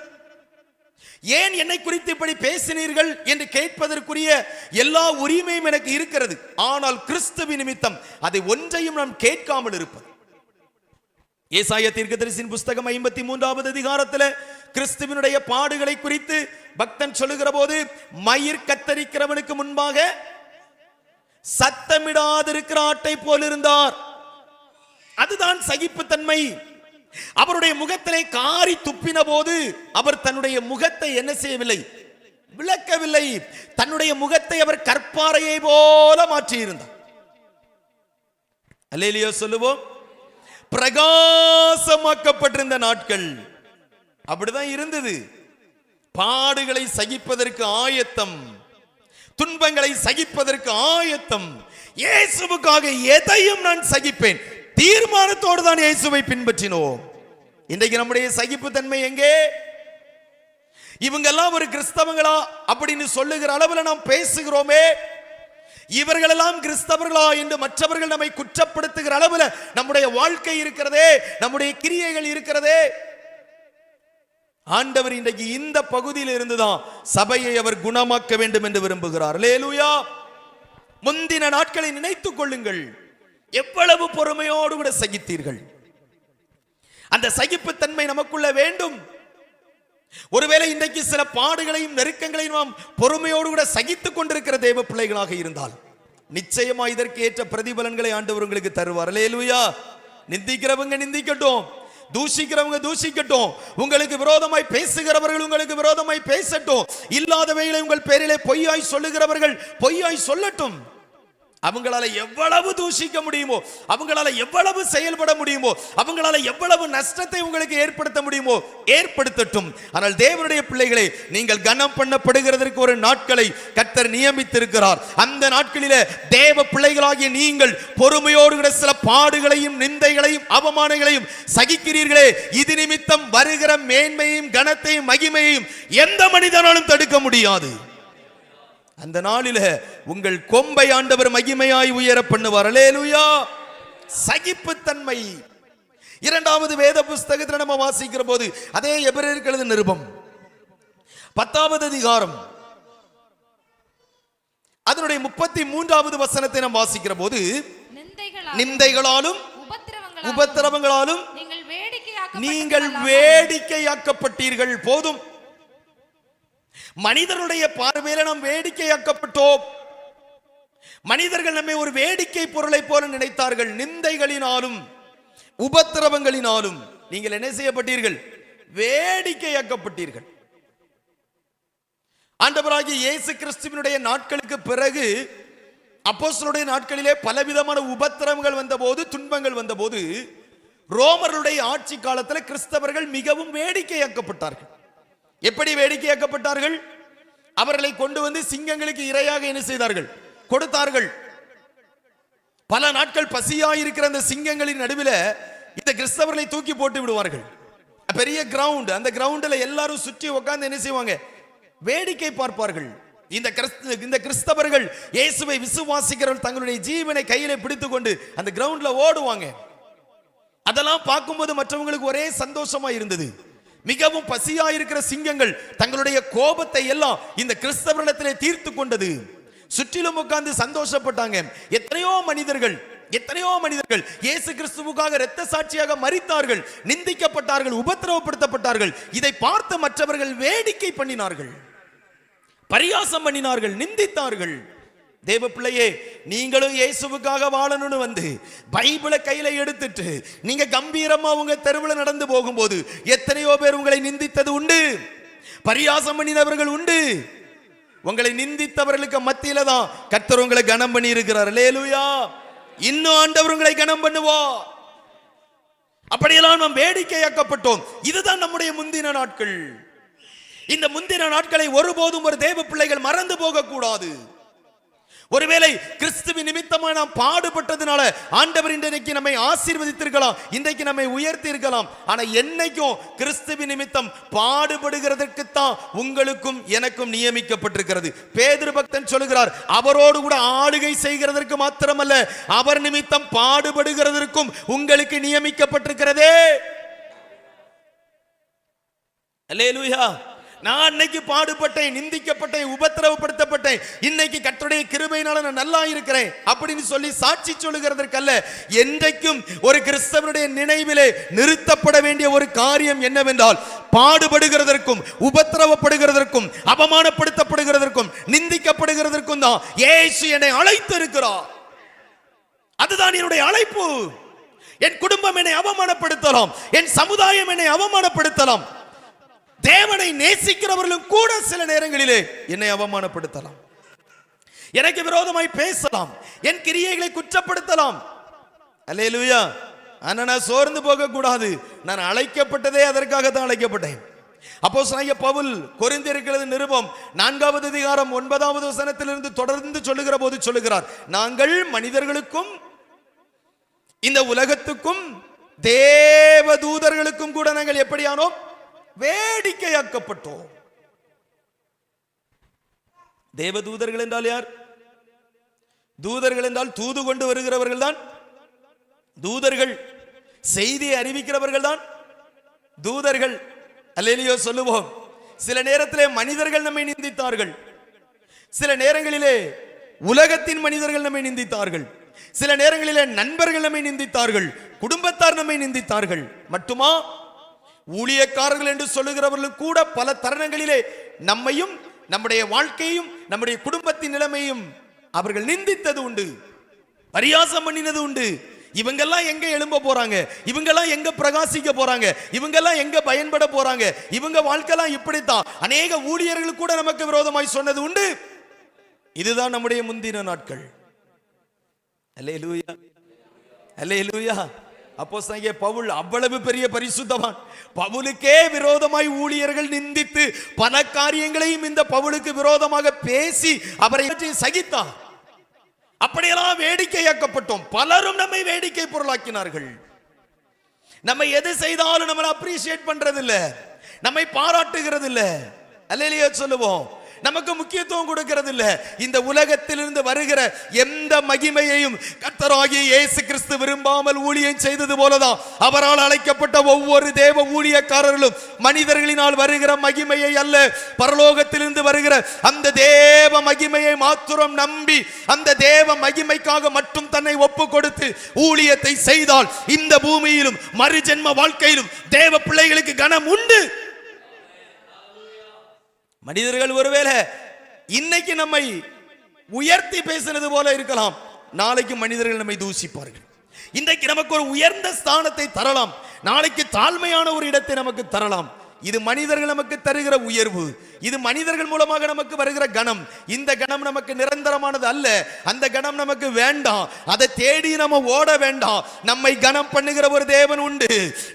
ஏன் என்னை குறித்து இப்படி பேசினீர்கள் என்று கேட்பதற்குரிய எல்லா உரிமையும் எனக்கு இருக்கிறது. ஆனால் கிறிஸ்துவின் நிமித்தம் அதை ஒன்றையும் நாம் கேட்காமல் இருப்பது. ஏசாயா தீர்க்கதரிசியின் புஸ்தகம் 53வது அதிகாரத்தில் கிறிஸ்துவினுடைய பாடுகளை குறித்து பக்தன் சொல்லுகிற போது, மயிர் கத்தரிக்கிறவனுக்கு முன்பாக சத்தமிடாதிருக்கிற ஆட்டை போல் இருந்தார். அதுதான் சகிப்புத்தன்மை. அவருடைய முகத்திலே காரி துப்பின போது அவர் தன்னுடைய முகத்தை என்ன செய்யவில்லை? விளக்கவில்லை. தன்னுடைய முகத்தை அவர் கற்பாறையை போல மாற்றி இருந்தார். அல்லேலூயா சொல்லுவோம். பிரகாசமாக்கப்பட்டிருந்த நாட்கள் அப்படிதான் இருந்தது. பாடுகளை சகிப்பதற்கு ஆயத்தம், துன்பங்களை சகிப்பதற்கு ஆயத்தம். இயேசுவுக்காக எதையும் நான் சகிப்பேன் தீர்மானத்தோடு தான் இயேசுவை பின்பற்றினோம். இன்றைக்கு நம்முடைய சகிப்பு தன்மை எங்கே? இவங்கெல்லாம் ஒரு கிறிஸ்தவங்களா அப்படின்னு சொல்லுகிற அளவில் நாம் பேசுகிறோமே, இவர்களெல்லாம் கிறிஸ்தவர்களா என்று மற்றவர்கள் நம்மை குற்றப்படுத்துகிற அளவில் நம்முடைய வாழ்க்கை இருக்கிறதே, நம்முடைய கிரியைகள் இருக்கிறதே. ஆண்டவர் இன்றைக்கு இந்த பகுதியில் இருந்துதான் சபையை அவர் குணமாக்க வேண்டும் என்று விரும்புகிறார். அல்லேலூயா. முந்தின நாட்களை நினைத்துக் கொள்ளுங்கள். எவ்வளவு பொறுமையோடு கூட சகித்தீர்கள். அந்த சகிப்பு தன்மை நமக்குள்ள வேண்டும். ஒருவேளை இன்றைக்கு சில பாடுகளையும் நெருக்கங்களையும் நாம் பொறுமையோடு கூட சகித்துக் கொண்டிருக்கிற தேவ பிள்ளைகளாக இருந்தால் நிச்சயமா இதற்கு ஏற்ற பிரதிபலன்களை ஆண்டவர் உங்களுக்கு தருவார். அல்லேலூயா. நிந்திக்கிறவங்க நிந்திக்கட்டும், தூஷிக்கிறவங்க தூஷிக்கட்டும், உங்களுக்கு விரோதமாய் பேசுகிறவர்கள் உங்களுக்கு விரோதமாய் பேசட்டும், இல்லாதவைகளை உங்கள் பேரிலே பொய்யாய் சொல்லுகிறவர்கள் பொய்யாய் சொல்லட்டும். அவங்களால எவ்வளவு தூஷிக்க முடியுமோ, அவங்களால எவ்வளவு செயல்பட முடியுமோ, அவங்களால எவ்வளவு நஷ்டத்தை உங்களுக்கு ஏற்படுத்த முடியுமோ ஏற்படுத்தட்டும். ஆனால் தேவனுடைய பிள்ளைகளை, நீங்கள் கனம் பண்ணப்படுகிறதற்கு ஒரு நாட்களை கர்த்தர் நியமித்திருக்கிறார். அந்த நாட்களிலே தேவ பிள்ளைகளாகிய நீங்கள் பொறுமையோடு சில பாடுகளையும் நிந்தைகளையும் அவமானங்களையும் சகிக்கிறீர்களே, இது நிமித்தம் வருகிற மேன்மையும் கனத்தையும் மகிமையையும் எந்த மனிதனாலும் தடுக்க முடியாது. அந்த நாளில உங்கள் கொம்பை ஆண்டவர் மகிமையாய் உயர பண்ணுவார். அல்லேலூயா. சகிப்புத்தன்மை. இரண்டாவது வேத புஸ்தகத்தில் நம்ம வாசிக்கிற போது அதே எபிரேயருக்கு எழுதின நிருபம் 10வது அதிகாரம் அதனுடைய 33வது வசனத்தை நாம் வாசிக்கிற போது, நிந்தைகளாலும் உபத்திரவங்களாலும் நீங்கள் வேடிக்கையாக்கப்பட்டீர்கள். போதும். மனிதனுடைய பார்வையில நாம் வேடிக்கையாக்கப்பட்டோம். மனிதர்கள் நம்மை ஒரு வேடிக்கை பொருளை போல நினைத்தார்கள். நிந்தைகளினாலும் உபத்திரவங்களினாலும் நீங்கள் என்ன செய்யப்பட்டீர்கள்? வேடிக்கையாக்கப்பட்டீர்கள். ஆண்டவராகிய இயேசு கிறிஸ்துவினுடைய நாட்களுக்கு பிறகு அப்போஸ்தலருடைய நாட்களிலே பலவிதமான உபத்திரவங்கள் வந்தபோது, துன்பங்கள் வந்தபோது, ரோமர்களுடைய ஆட்சி காலத்தில் கிறிஸ்தவர்கள் மிகவும் வேடிக்கையாக்கப்பட்டார்கள். எப்படி வேடிக்கையாக்கப்பட்டார்கள்? அவர்களை கொண்டு வந்து சிங்கங்களுக்கு இரையாக என்ன செய்தார்கள்? கொடுத்தார்கள். பல நாட்கள் பசியாயிருக்கிற அந்த சிங்கங்களின் நடுவில் இந்த கிறிஸ்தவர்களை தூக்கி போட்டு விடுவார்கள். பெரிய கிரவுண்ட், அந்த கிரவுண்டில் எல்லாரும் சுற்றி உட்கார்ந்து என்ன செய்வாங்க? வேடிக்கை பார்ப்பார்கள். இந்த கிறிஸ்தவர்கள் இயேசுவை விசுவாசிக்கிறவர்கள் தங்களுடைய ஜீவனை கையில பிடித்துக் கொண்டு அந்த கிரவுண்ட்ல ஓடுவாங்க. அதெல்லாம் பார்க்கும்போது மற்றவங்களுக்கு ஒரே சந்தோஷமா இருந்தது. மிகவும் பசியாயிருக்கிற சிங்கங்கள் தங்களுடைய கோபத்தை எல்லாம் இந்த கிறிஸ்தவரிடத்திலே தீர்த்து கொண்டது. சுற்றிலும் உட்கார்ந்து சந்தோஷப்பட்டாங்க. எத்தனையோ மனிதர்கள் இயேசு கிறிஸ்துவுக்காக இரத்த சாட்சியாக மரித்தார்கள், நிந்திக்கப்பட்டார்கள், உபத்திரவப்படுத்தப்பட்டார்கள். இதை பார்த்து மற்றவர்கள் வேடிக்கை பண்ணினார்கள், பரியாசம் பண்ணினார்கள், நிந்தித்தார்கள். தேவ பிள்ளையே, நீங்களும் இயேசுவுக்காக வாழணும்னு வந்து பைபிளை கையில எடுத்துட்டு நீங்க கம்பீரமா உங்க தெருவில் நடந்து போகும்போது எத்தனையோ பேர் உங்களை நிந்தித்தது உண்டு, பரியாசம் பண்ணினவர்கள் உண்டு. உங்களை நிந்தித்தவர்களுக்கு மத்தியில தான் கர்த்தர் உங்களை கனம் பண்ணி இருக்கிறார். அல்லேலூயா. இன்னும் ஆண்டவர் உங்களை கனம் பண்ணுவார். அப்படியெல்லாம் நாம் வேடிக்கையாக்கப்பட்டோம். இதுதான் நம்முடைய முந்தின நாட்கள். இந்த முந்தின நாட்களை ஒருபோதும் ஒரு தேவ பிள்ளைகள் மறந்து போக கூடாது. ஒருவேளை கிறிஸ்துவின் நிமித்தமாக நாம் பாடுபட்டதுனால ஆண்டவர் இன்றைக்கு நம்மை ஆசீர்வதித்திருக்கலாம், இன்றைக்கு நம்மை உயர்த்தி இருக்கலாம். ஆனா என்னைக்கும் கிறிஸ்துவின் நிமித்தம் பாடுபடுகிறதற்குத்தான் உங்களுக்கும் எனக்கும் நியமிக்கப்பட்டிருக்கிறது. பேதுரு பக்தன் சொல்லுகிறார், அவரோடு கூட ஆளுகை செய்கிறதற்கு மாத்திரமல்ல, அவர் நிமித்தம் பாடுபடுகிறதற்கும் உங்களுக்கு நியமிக்கப்பட்டிருக்கிறதே. அல்லேலூயா. நான் அன்னைக்கு பாடுபட்டேன், நிந்திக்கப்பட்டேன், உபத்திரவப்படுத்தப்பட்டேன், இன்னைக்கு கர்த்தருடைய கிருபையினால நான் நல்லா இருக்கிறேன் அப்படின்னு சொல்லி சாட்சி சொல்லுகிறதற்கல்ல. என்றைக்கும் ஒரு கிறிஸ்தவனுடைய நினைவிலே நிறுத்தப்பட வேண்டிய ஒரு காரியம் என்னவென்றால், பாடுபடுகிறதற்கும் உபத்திரவப்படுகிறதற்கும் அவமானப்படுத்தப்படுகிறதற்கும் நிந்திக்கப்படுகிறதற்கும் தான் இயேசு என்னை அழைத்து இருக்கிறார். அதுதான் என்னுடைய அழைப்பு. என் குடும்பம் என்னை அவமானப்படுத்தலாம், என் சமுதாயம் என்னை அவமானப்படுத்தலாம், தேவனை நேசிக்கிறவர்களும் கூட சில நேரங்களிலே என்னை அவமானப்படுத்தலாம், எனக்கு விரோதமாய் பேசலாம், என் கிரியைகளை குற்றப்படுத்தலாம். அல்லேலூயா. ஆனா நான் சோர்ந்து போக கூடாது. நான் அழைக்கப்பட்டதே அதற்காக தான் அழைக்கப்பட்டேன். அப்போஸ்தலனாகிய பவுல் கொரிந்தியருக்கு நிருபம் 4வது அதிகாரம் 9வது வசனத்திலிருந்து தொடர்ந்து சொல்லுகிற போது சொல்லுகிறார், நாங்கள் மனிதர்களுக்கும் இந்த உலகத்துக்கும் தேவ தூதர்களுக்கும் கூட நாங்கள் எப்படியானோம்? வேடிக்கையாக்கப்பட்டோம். தேவதூதர்கள் என்றால் யார்? தூதர்கள் என்றால் தூது கொண்டு வருகிறவர்கள் தான் தூதர்கள், செய்தியை அறிவிக்கிறவர்கள் தான் தூதர்கள். அல்லேலூயா சொல்லுவோம். சில நேரத்திலே மனிதர்கள் நம்மை நிந்தித்தார்கள், சில நேரங்களிலே உலகத்தின் மனிதர்கள் நம்மை நிந்தித்தார்கள், சில நேரங்களிலே நண்பர்கள் நம்மை நிந்தித்தார்கள், குடும்பத்தார் நம்மை நிந்தித்தார்கள். மட்டுமா ஊழியக்காரர்கள் என்று சொல்லுகிறவர்களும் கூட பல தருணங்களிலே நம்மையும் நம்முடைய வாழ்க்கையும் நம்முடைய குடும்பத்தின் நிலைமையும் அவர்கள் நிந்தித்தது உண்டு, பரியாசம் பண்ணினது உண்டு. இவங்கெல்லாம் எங்க எழும்ப போறாங்க, இவங்கெல்லாம் எங்க பிரகாசிக்க போறாங்க, இவங்கெல்லாம் எங்க பயன்பட போறாங்க, இவங்க வாழ்க்கைலாம் இப்படித்தான். அநேக ஊழியர்கள் கூட நமக்கு விரோதமாய் சொன்னது உண்டு. இதுதான் நம்முடைய முந்தின நாட்கள். அல்லேலூயா, அல்லேலூயா. அப்போஸ்தலனாகிய பவுல் அவ்வளவு பெரிய பரிசுத்தவான். பவுலுக்கே விரோதமாய் ஊழியர்கள் நிந்தித்து பல காரியங்களையும் இந்த பவுலுக்கு விரோதமாக பேசி அவரை சகித்தார். அப்படியெல்லாம் வேடிக்கையாக்கப்பட்டோம். பலரும் நம்மை வேடிக்கை பொருளாக்கினார்கள். நம்ம எது செய்தாலும் நம்மளை அப்ரிஷியேட் பண்றது இல்ல, நம்மை பாராட்டுகிறது இல்ல. அல்லேலூயா சொல்லுவோம். நமக்கு முக்கியத்துவம் கொடுக்கிறது இல்ல. இந்த உலகத்திலிருந்து வருகிற எந்த மகிமையையும் கர்த்தராகிய இயேசு கிறிஸ்து விரும்பாமல் ஊழியம் செய்தது போலதான் அவரால் அழைக்கப்பட்ட ஒவ்வொரு தேவ ஊழியக்காரர்களும் மனிதர்களினால் வருகிற மகிமையை அல்ல, பரலோகத்திலிருந்து வருகிற அந்த தேவ மகிமையை மாத்திரம் நம்பி அந்த தேவ மகிமைக்காக மட்டும் தன்னை ஒப்பு கொடுத்து ஊழியத்தை செய்தால் இந்த பூமியிலும் மறுஜென்ம வாழ்க்கையிலும் தேவ பிள்ளைகளுக்கு கனம் உண்டு. மனிதர்கள் ஒருவேளை இன்னைக்கு நம்மை உயர்த்தி பேசினது போல இருக்கலாம், நாளைக்கு மனிதர்கள் நம்மை தூசிப்பார்கள். இன்றைக்கு நமக்கு ஒரு உயர்ந்த ஸ்தானத்தை தரலாம், நாளைக்கு தாழ்மையான ஒரு இடத்தை நமக்கு தரலாம். இது மனிதர்கள் நமக்கு தருகிற உயர்வு, இது மனிதர்கள் மூலமாக நமக்கு வருகிற கணம். இந்த கணம் நமக்கு நிரந்தரமானது அல்ல, அந்த கணம் நமக்கு வேண்டாம், அதை தேடி நம்ம ஓட வேண்டாம். நம்மை கணம் பண்ணுகிற ஒரு தேவன் உண்டு,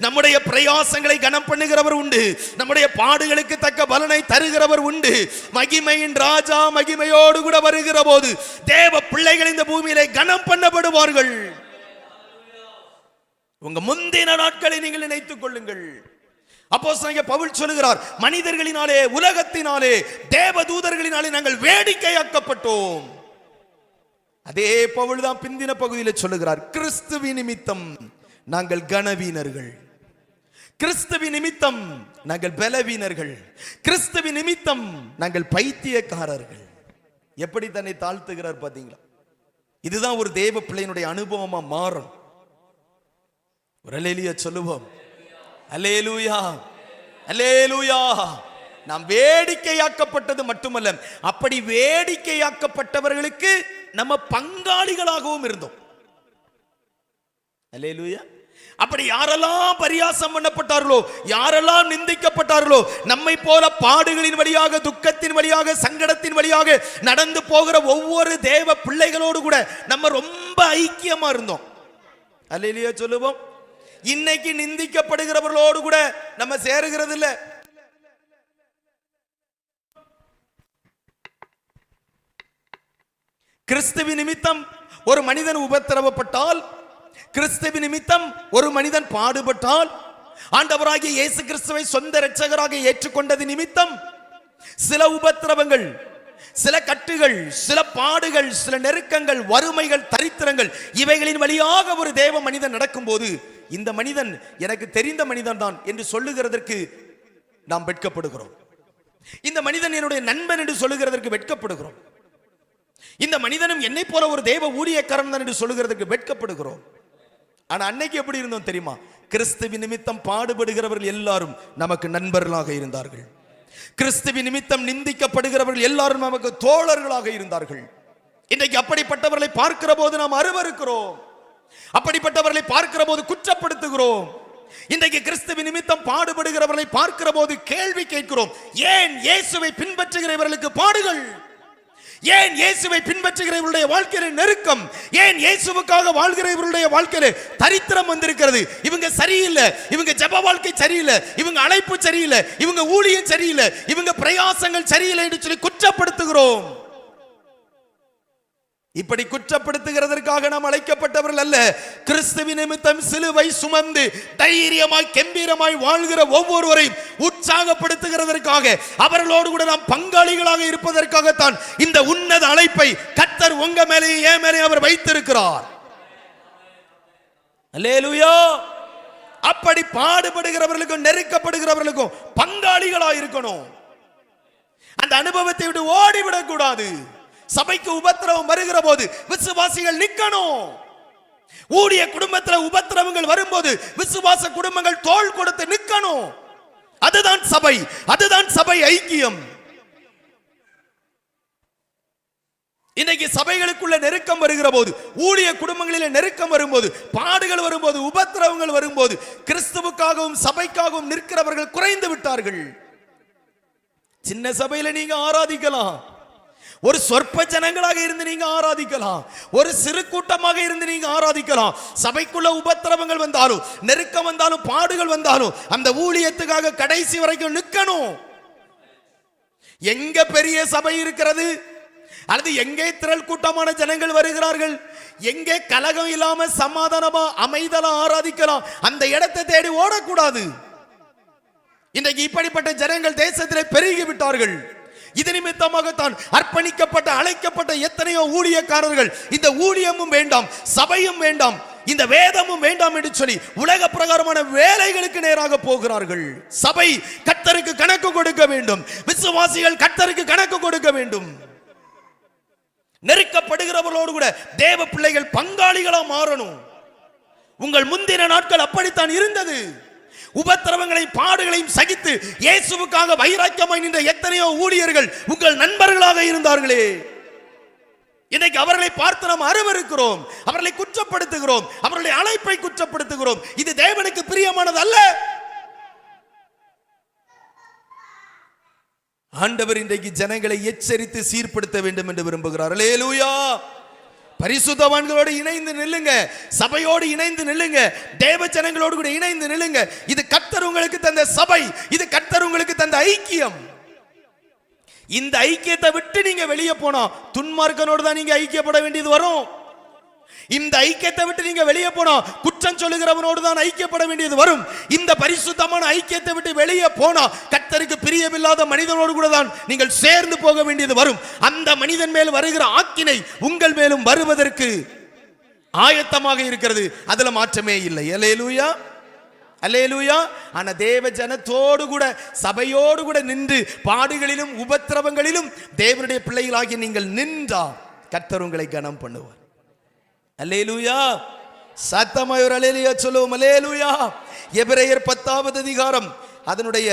நம்முடைய பிரயாசங்களை கணம் பண்ணுகிறவர் உண்டு, நம்முடைய பாடுகளுக்கு தக்க பலனை தருகிறவர் உண்டு. மகிமையின் ராஜா மகிமையோடு கூட வருகிற போது தேவ பிள்ளைகள் இந்த பூமியிலே கணம் பண்ணப்படுவார்கள். உங்க முந்தின நாட்களை நீங்கள் நினைத்துக் கொள்ளுங்கள். அப்போஸ்தலனாகிய பவுல் சொல்லுகிறார், மனிதர்களினாலே உலகத்தினாலே தேவதூதர்களினாலே நாங்கள் வேடிக்கையாக்கப்பட்டோம். அதே பவுல் தான் பிந்தின பகுதியில் சொல்லுகிறார், கிறிஸ்துவின் நிமித்தம் நாங்கள் கனவீனர்கள், கிறிஸ்துவின் நிமித்தம் நாங்கள் பலவீனர்கள், கிறிஸ்துவின் நிமித்தம் நாங்கள் பைத்தியக்காரர்கள். எப்படி தன்னை தாழ்த்துகிறார் பாத்தீங்களா? இதுதான் ஒரு தேவ பிள்ளையினுடைய அனுபவமா மாறும். ஒரு அல்லேலூயா சொல்லுவோம். அல்லேலூயா, அல்லேலூயா. நாம் வேடிக்கையாக்கப்பட்டது மட்டுமல்ல, அப்படி வேடிக்கையாக்கப்பட்டவர்களுக்கு நம்ம பங்காளிகளாகவும் இருந்தோம். அல்லேலூயா. அப்படி யாரெல்லாம் பரியாசம் பண்ணப்பட்டார்களோ, யாரெல்லாம் நிந்திக்கப்பட்டார்களோ, நம்மை போல பாடுகளின் வழியாக, துக்கத்தின் வழியாக, சங்கடத்தின் வழியாக நடந்து போகிற ஒவ்வொரு தேவ பிள்ளைகளோடு கூட நம்ம ரொம்ப ஐக்கியமா இருந்தோம். அல்லேலூயா சொல்லுவோம். இன்னைக்கு நிந்திக்கப்படுகிறவர்களோடு கூட நம்ம சேருகிறது இல்லை. கிறிஸ்துவின் நிமித்தம் ஒரு மனிதன் உபத்திரவப்பட்டால், கிறிஸ்துவின் நிமித்தம் ஒரு மனிதன் பாடுபட்டால், ஆண்டவராகிய இயேசு கிறிஸ்துவை சொந்த இரட்சகராக ஏற்றுக்கொண்டது நிமித்தம் சில உபத்திரவங்கள், சில கட்டுகள், சில பாடுகள், சில நெருக்கங்கள், வறுமைகள், தரித்திரங்கள், இவைகளின் வழியாக ஒரு தேவ மனிதன் நடக்கும்போது, இந்த மனிதன் எனக்கு தெரிந்த மனிதன் தான் என்று சொல்லுகிறதற்கு நாம் வெட்கப்படுகிறோம். இந்த மனிதன் என்னுடைய நண்பன் என்று சொல்லுகிறதற்கு வெட்கப்படுகிறோம். இந்த மனிதனும் என்னை போல ஒரு தேவ ஊழியக்காரன் தான் என்று சொல்லுகிறதற்கு வெட்கப்படுகிறோம். ஆனா அன்னைக்கு எப்படி இருந்தோம் தெரியுமா? கிறிஸ்துவின் நிமித்தம் பாடுபடுகிறவர்கள் எல்லாரும் நமக்கு நண்பர்களாக இருந்தார்கள். கிறிஸ்துவின் நிமித்தம் நிந்திக்கப்படுகிறவர்கள் எல்லாரும் நமக்கு தோழர்களாக இருந்தார்கள். இன்றைக்கு அப்படிப்பட்டவர்களை பார்க்கிற போது நாம் அருவருக்கிறோம், அப்படிப்பட்டவர்களை பார்க்கிற போது குற்றப்படுத்துகிறோம். இன்றைக்கு கிறிஸ்துவின் நிமித்தம் பாடுபடுகிறவர்களை பார்க்கிற போது கேள்வி கேட்கிறோம். ஏன் இயேசுவை பின்பற்றுகிறவர்களுக்கு பாடுகள்? ஏன் இயேசுவை பின்பற்றுகிறவர்களுடைய வாழ்க்கையில நெருக்கம்? ஏன் இயேசுவுக்காக வாழ்கிறவர்களுடைய வாழ்க்கையில தரித்திரம் வந்திருக்கிறது? இவங்க சரியில்லை, இவங்க ஜெப வாழ்க்கை சரியில்லை, இவங்க அழைப்பு சரியில்லை, இவங்க ஊழியம் சரியில்லை, இவங்க பிரயாசங்கள் சரியில்லை என்று சொல்லி குற்றப்படுத்துகிறோம். இப்படி குற்றப்படுத்துகிறதற்காக நாம் அழைக்கப்பட்டவர்கள் அல்ல. கிறிஸ்துவின் நிமித்தம் சிலுவை சுமந்து தைரியமாய் கம்பீரமாய் வாழ்கிற ஒவ்வொருவரையும் உற்சாகப்படுத்துகிறதற்காக, அவர்களோடு கூட நாம் பங்காளிகளாக இருப்பதற்காகத்தான் இந்த உன்னத அழைப்பை கர்த்தர் உங்க மேலே என் மேலே அவர் வைத்திருக்கிறார். அல்லேலூயா. அப்படி பாடுபடுகிறவர்களுக்கும் நெருக்கப்படுகிறவர்களுக்கும் பங்காளிகளாக இருக்கணும். அந்த அனுபவத்தை விட்டு ஓடிவிடக் கூடாது. சபைக்கு உபத்திரவம் வருகிற போது விசுவாசிகள் நிக்கணும். ஊழிய குடும்பத்தில் உபத்திரவங்கள் வரும்போது விசுவாச குடும்பங்கள் தோள் கொடுத்து நிக்கணும். அதுதான் சபை, அதுதான் சபை ஐக்கியம். இன்னைக்கு சபைகளுக்குள்ள நெருக்கம் வருகிற போது, ஊழிய குடும்பங்களில் நெருக்கம் வரும்போது, பாடுகள் வரும்போது, உபத்திரவங்கள் வரும்போது, கிறிஸ்துவுக்காகவும் சபைக்காகவும் நிற்கிறவர்கள் குறைந்து விட்டார்கள். சின்ன சபையில நீங்க ஆராதிக்கலாம், ஒரு சொற்ப ஜனங்களாக இருந்து நீங்க ஆராதிக்கலாம், ஒரு சிறு கூட்டமாக இருந்து நீங்க ஆராதிக்கலாம். சபைக்குள்ள உபத்திரவங்கள் வந்தாலும், நெருக்கம் வந்தாலும், பாடுகள் வந்தாலும் அந்த ஊழியத்துக்காக கடைசி வரைக்கும் நிற்கணும். எங்க பெரிய சபை இருக்கிறது, அல்லது எங்கே திரள் கூட்டமான ஜனங்கள் வருகிறார்கள், எங்கே கலகம் இல்லாம சமாதானமா அமைதலா ஆராதிக்கலாம், அந்த இடத்தை தேடி ஓடக்கூடாது. இன்றைக்கு இப்படிப்பட்ட ஜனங்கள் தேசத்திலே பெருகி விட்டார்கள். இது நிமித்தமாகத்தான் அர்ப்பணிக்கப்பட்ட அழைக்கப்பட்ட எத்தனையோ ஊழியக்காரர்கள் இந்த ஊழியமும் வேண்டாம், சபையும் வேண்டாம், இந்த வேதமும் வேண்டாம் என்று சொல்லி உலக பிரகாரமான வேலைகளுக்கு நேராக போகிறார்கள். சபை கர்த்தருக்கு கணக்கு கொடுக்க வேண்டும், விசுவாசிகள் கர்த்தருக்கு கணக்கு கொடுக்க வேண்டும். நெருக்கப்படுகிறவர்களோடு கூட தேவ பிள்ளைகள் பங்காளிகளா மாறணும். உங்கள் முந்தின நாட்கள் அப்படித்தான் இருந்தது. உபத்திரவங்களையும் பாடுகளையும் சகித்து இயேசுவுக்காக வைராக்கியமாய் நின்ற எத்தனையோ ஊழியர்கள் உங்கள் நண்பர்களாக இருந்தார்களே. இன்னைக்கு அவர்களை பார்த்து நாம் அருவருக்கிறோம், அவர்களை குற்றப்படுத்துகிறோம், அவர்களுடைய அழைப்பை குற்றப்படுத்துகிறோம். இது தேவனுக்கு பிரியமானது அல்ல. ஆண்டவர் இன்றைக்கு ஜனங்களை எச்சரித்து சீர்படுத்த வேண்டும் என்று விரும்புகிறார். அல்லேலூயா. பரிசுத்தவான்களோடு இணைந்து நில்லுங்க, சபையோடு இணைந்து நில்லுங்க, தேவ ஜனங்களோடு கூட இணைந்து நில்லுங்க. இது கர்த்தர் உங்களுக்கு தந்த சபை, இது கர்த்தர் உங்களுக்கு தந்த ஐக்கியம். இந்த ஐக்கியத்தை விட்டு நீங்க வெளியே போனா துன்மார்க்கனோடு தான் நீங்க ஐக்கியப்பட வேண்டியது வரும். இந்த ஐக்கியத்தை விட்டு நீங்க வெளியே போனா குற்றம் சொல்லுகிறவனோடு தான் ஐக்கியப்பட வேண்டியது வரும். இந்த பரிசுத்தமான ஐக்கியத்தை விட்டு வெளியே போனா கர்த்தருக்கு பிரியமில்லாத மனிதனோடு கூட தான் நீங்கள் சேர்ந்து போக வேண்டியது வரும். அந்த மனிதன் மேல் வருகிற ஆக்கினை உங்கள் மேலும் வருவதற்கு ஆயத்தமாக இருக்கிறது, அதுல மாற்றமே இல்லை. அல்லேலூயா, அல்லேலூயா. ஆனா தேவ ஜனத்தோடு கூட சபையோடு கூட நின்று பாடுகளிலும் உபத்திரவங்களிலும் தேவனுடைய பிள்ளைகளாகி நீங்கள் நின்றா கர்த்தர் உங்களை கனம் பண்ணுவார். அல்லேலூயா. சத்தமாய் ஒரு அல்லேலூயா சொல்லுவோம். அல்லேலூயா. எபிரேயர் 10வது அதிகாரம் அதனுடைய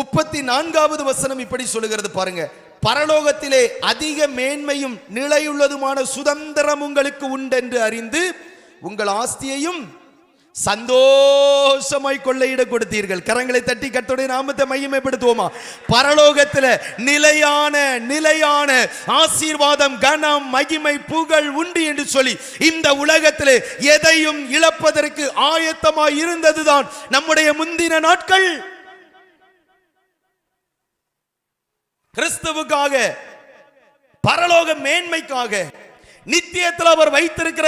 34வது வசனம் இப்படி சொல்லுகிறது பாருங்க. பரலோகத்திலே அதிக மேன்மையும் நிலையுள்ளதுமான சுதந்திரம் உங்களுக்கு உண்டென்று அறிந்து உங்கள் ஆஸ்தியையும் சந்தோஷமாய் கொள்ளையிட கொடுத்தீர்கள். கரங்களை தட்டி கர்த்தருடைய நாமத்தை மகிமைப்படுத்துவோமா? பரலோகத்தில் நிலையான நிலையான ஆசீர்வாதம், கனம், மகிமை, புகழ் உண்டு என்று சொல்லி இந்த உலகத்தில் எதையும் இழப்பதற்கு ஆயத்தமாய் இருந்ததுதான் நம்முடைய முந்தின நாட்கள். கிறிஸ்துவுக்காக பரலோக மேன்மைக்காக, நித்தியத்தில் அவர் வைத்திருக்கிற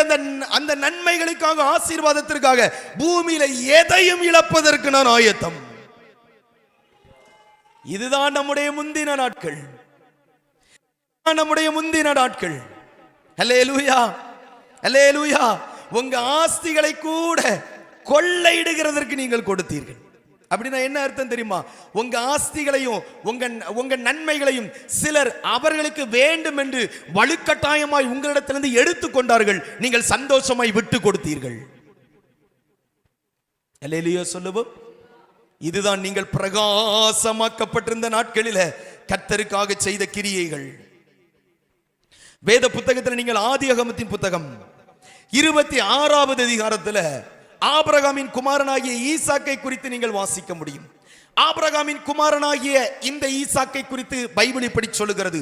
அந்த நன்மைகளுக்காக, ஆசீர்வாதத்திற்காக பூமியில எதையும் இழப்பதற்கு நான் ஆயத்தம். இதுதான் நம்முடைய முந்தின நாட்கள், நம்முடைய முந்தின நாட்கள். அல்லேலூயா, அல்லேலூயா. உங்க ஆஸ்திகளை கூட கொள்ளையிடுகிறதற்கு நீங்கள் கொடுத்தீர்கள். அப்படின்னா என்ன அர்த்தம் தெரியுமா? உங்க ஆஸ்திகளையும் உங்க நன்மைகளையும் சிலர் அவர்களுக்கு வேண்டும் என்று வலுக்கட்டாயமாய் உங்களிடத்திலிருந்து எடுத்துக்கொண்டார்கள். நீங்கள் சந்தோஷமாய் விட்டு கொடுத்தீர்கள். அல்லேலூயா சொல்லுவோம். இதுதான் நீங்கள் பிரகாசமாக்கப்பட்டிருந்த நாட்களில கர்த்தருக்காக செய்த கிரியைகள். வேத புத்தகத்தில் நீங்கள் ஆதியாகமத்தின் புத்தகம் 26வது அதிகாரத்தில் ஆபிரகாமின் குமாரனாகிய ஈசாக்கை குறித்து நீங்கள் வாசிக்க முடியும். ஆபிரகாமின் குமாரனாகிய இந்த ஈசாக்கை குறித்து பைபிள் இப்படி சொல்லுகிறது.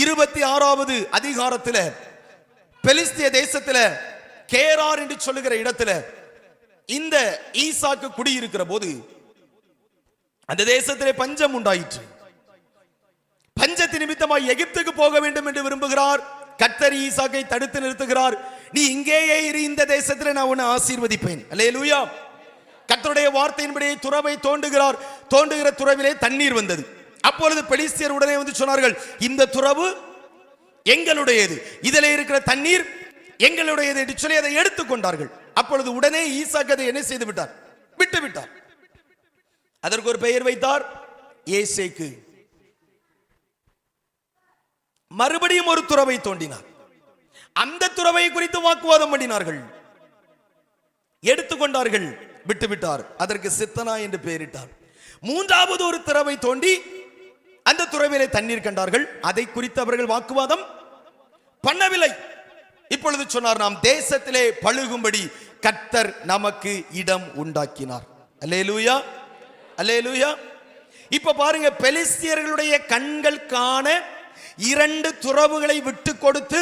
26வது அதிகாரத்தில் பெலிஸ்திய தேசத்தில் கேரார் என்று சொல்லுகிற இடத்துல இந்த ஈசாக்கு குடியிருக்கிற போது அந்த தேசத்திலே பஞ்சம் உண்டாயிற்று. பஞ்சத்தின் நிமித்தமாய் எகிப்துக்கு போக வேண்டும் என்று விரும்புகிறார். கர்த்தர் ஈசாக்கை தடுத்து நிறுத்துகிறார். நீ இங்கேயே இரு, இந்த தேசத்தில் நான் உன்னை ஆசீர்வதிப்பேன். அல்லேலூயா. கர்த்தருடைய வார்த்தையின்படி துறவை தோண்டுகிறார். தோண்டுகிற துறவிலே தண்ணீர் வந்தது. அப்பொழுது பெலிஸ்தியர் உடனே வந்து சொன்னார்கள், இந்த துறவு எங்களுடையது, இதிலே இருக்கிற தண்ணீர் எங்களுடையது என்று சொல்லி அதை எடுத்துக்கொண்டார்கள். அப்பொழுது உடனே ஈசாக்கு அதை என்ன செய்து விட்டார்? விட்டு விட்டார். அதற்கு ஒரு பெயர் வைத்தார், ஏசேக்கு. மறுபடியும் ஒரு துறவை தோண்டினார். அந்த துறவை குறித்து வாக்குவாதம் பண்ணினார்கள். எடுத்துக்கொண்டார்கள், விட்டுவிட்டார். அதற்கு சித்தனா என்று பெயரிட்டார். மூன்றாவது ஒரு துறவை தோண்டி அந்த துறவிலே தண்ணீர் கண்டார்கள். அதை குறித்து அவர்கள் வாக்குவாதம் பண்ணவில்லை. இப்பொழுது சொன்னார், நாம் தேசத்திலே பழுகும்படி கர்த்தர் நமக்கு இடம் உண்டாக்கினார். அல்லேலூயா, அல்லேலூயா. இப்ப பாருங்க, பெலிஸ்தியர்களுடைய கண்கள் காண 2 துறவுகளை விட்டு கொடுத்து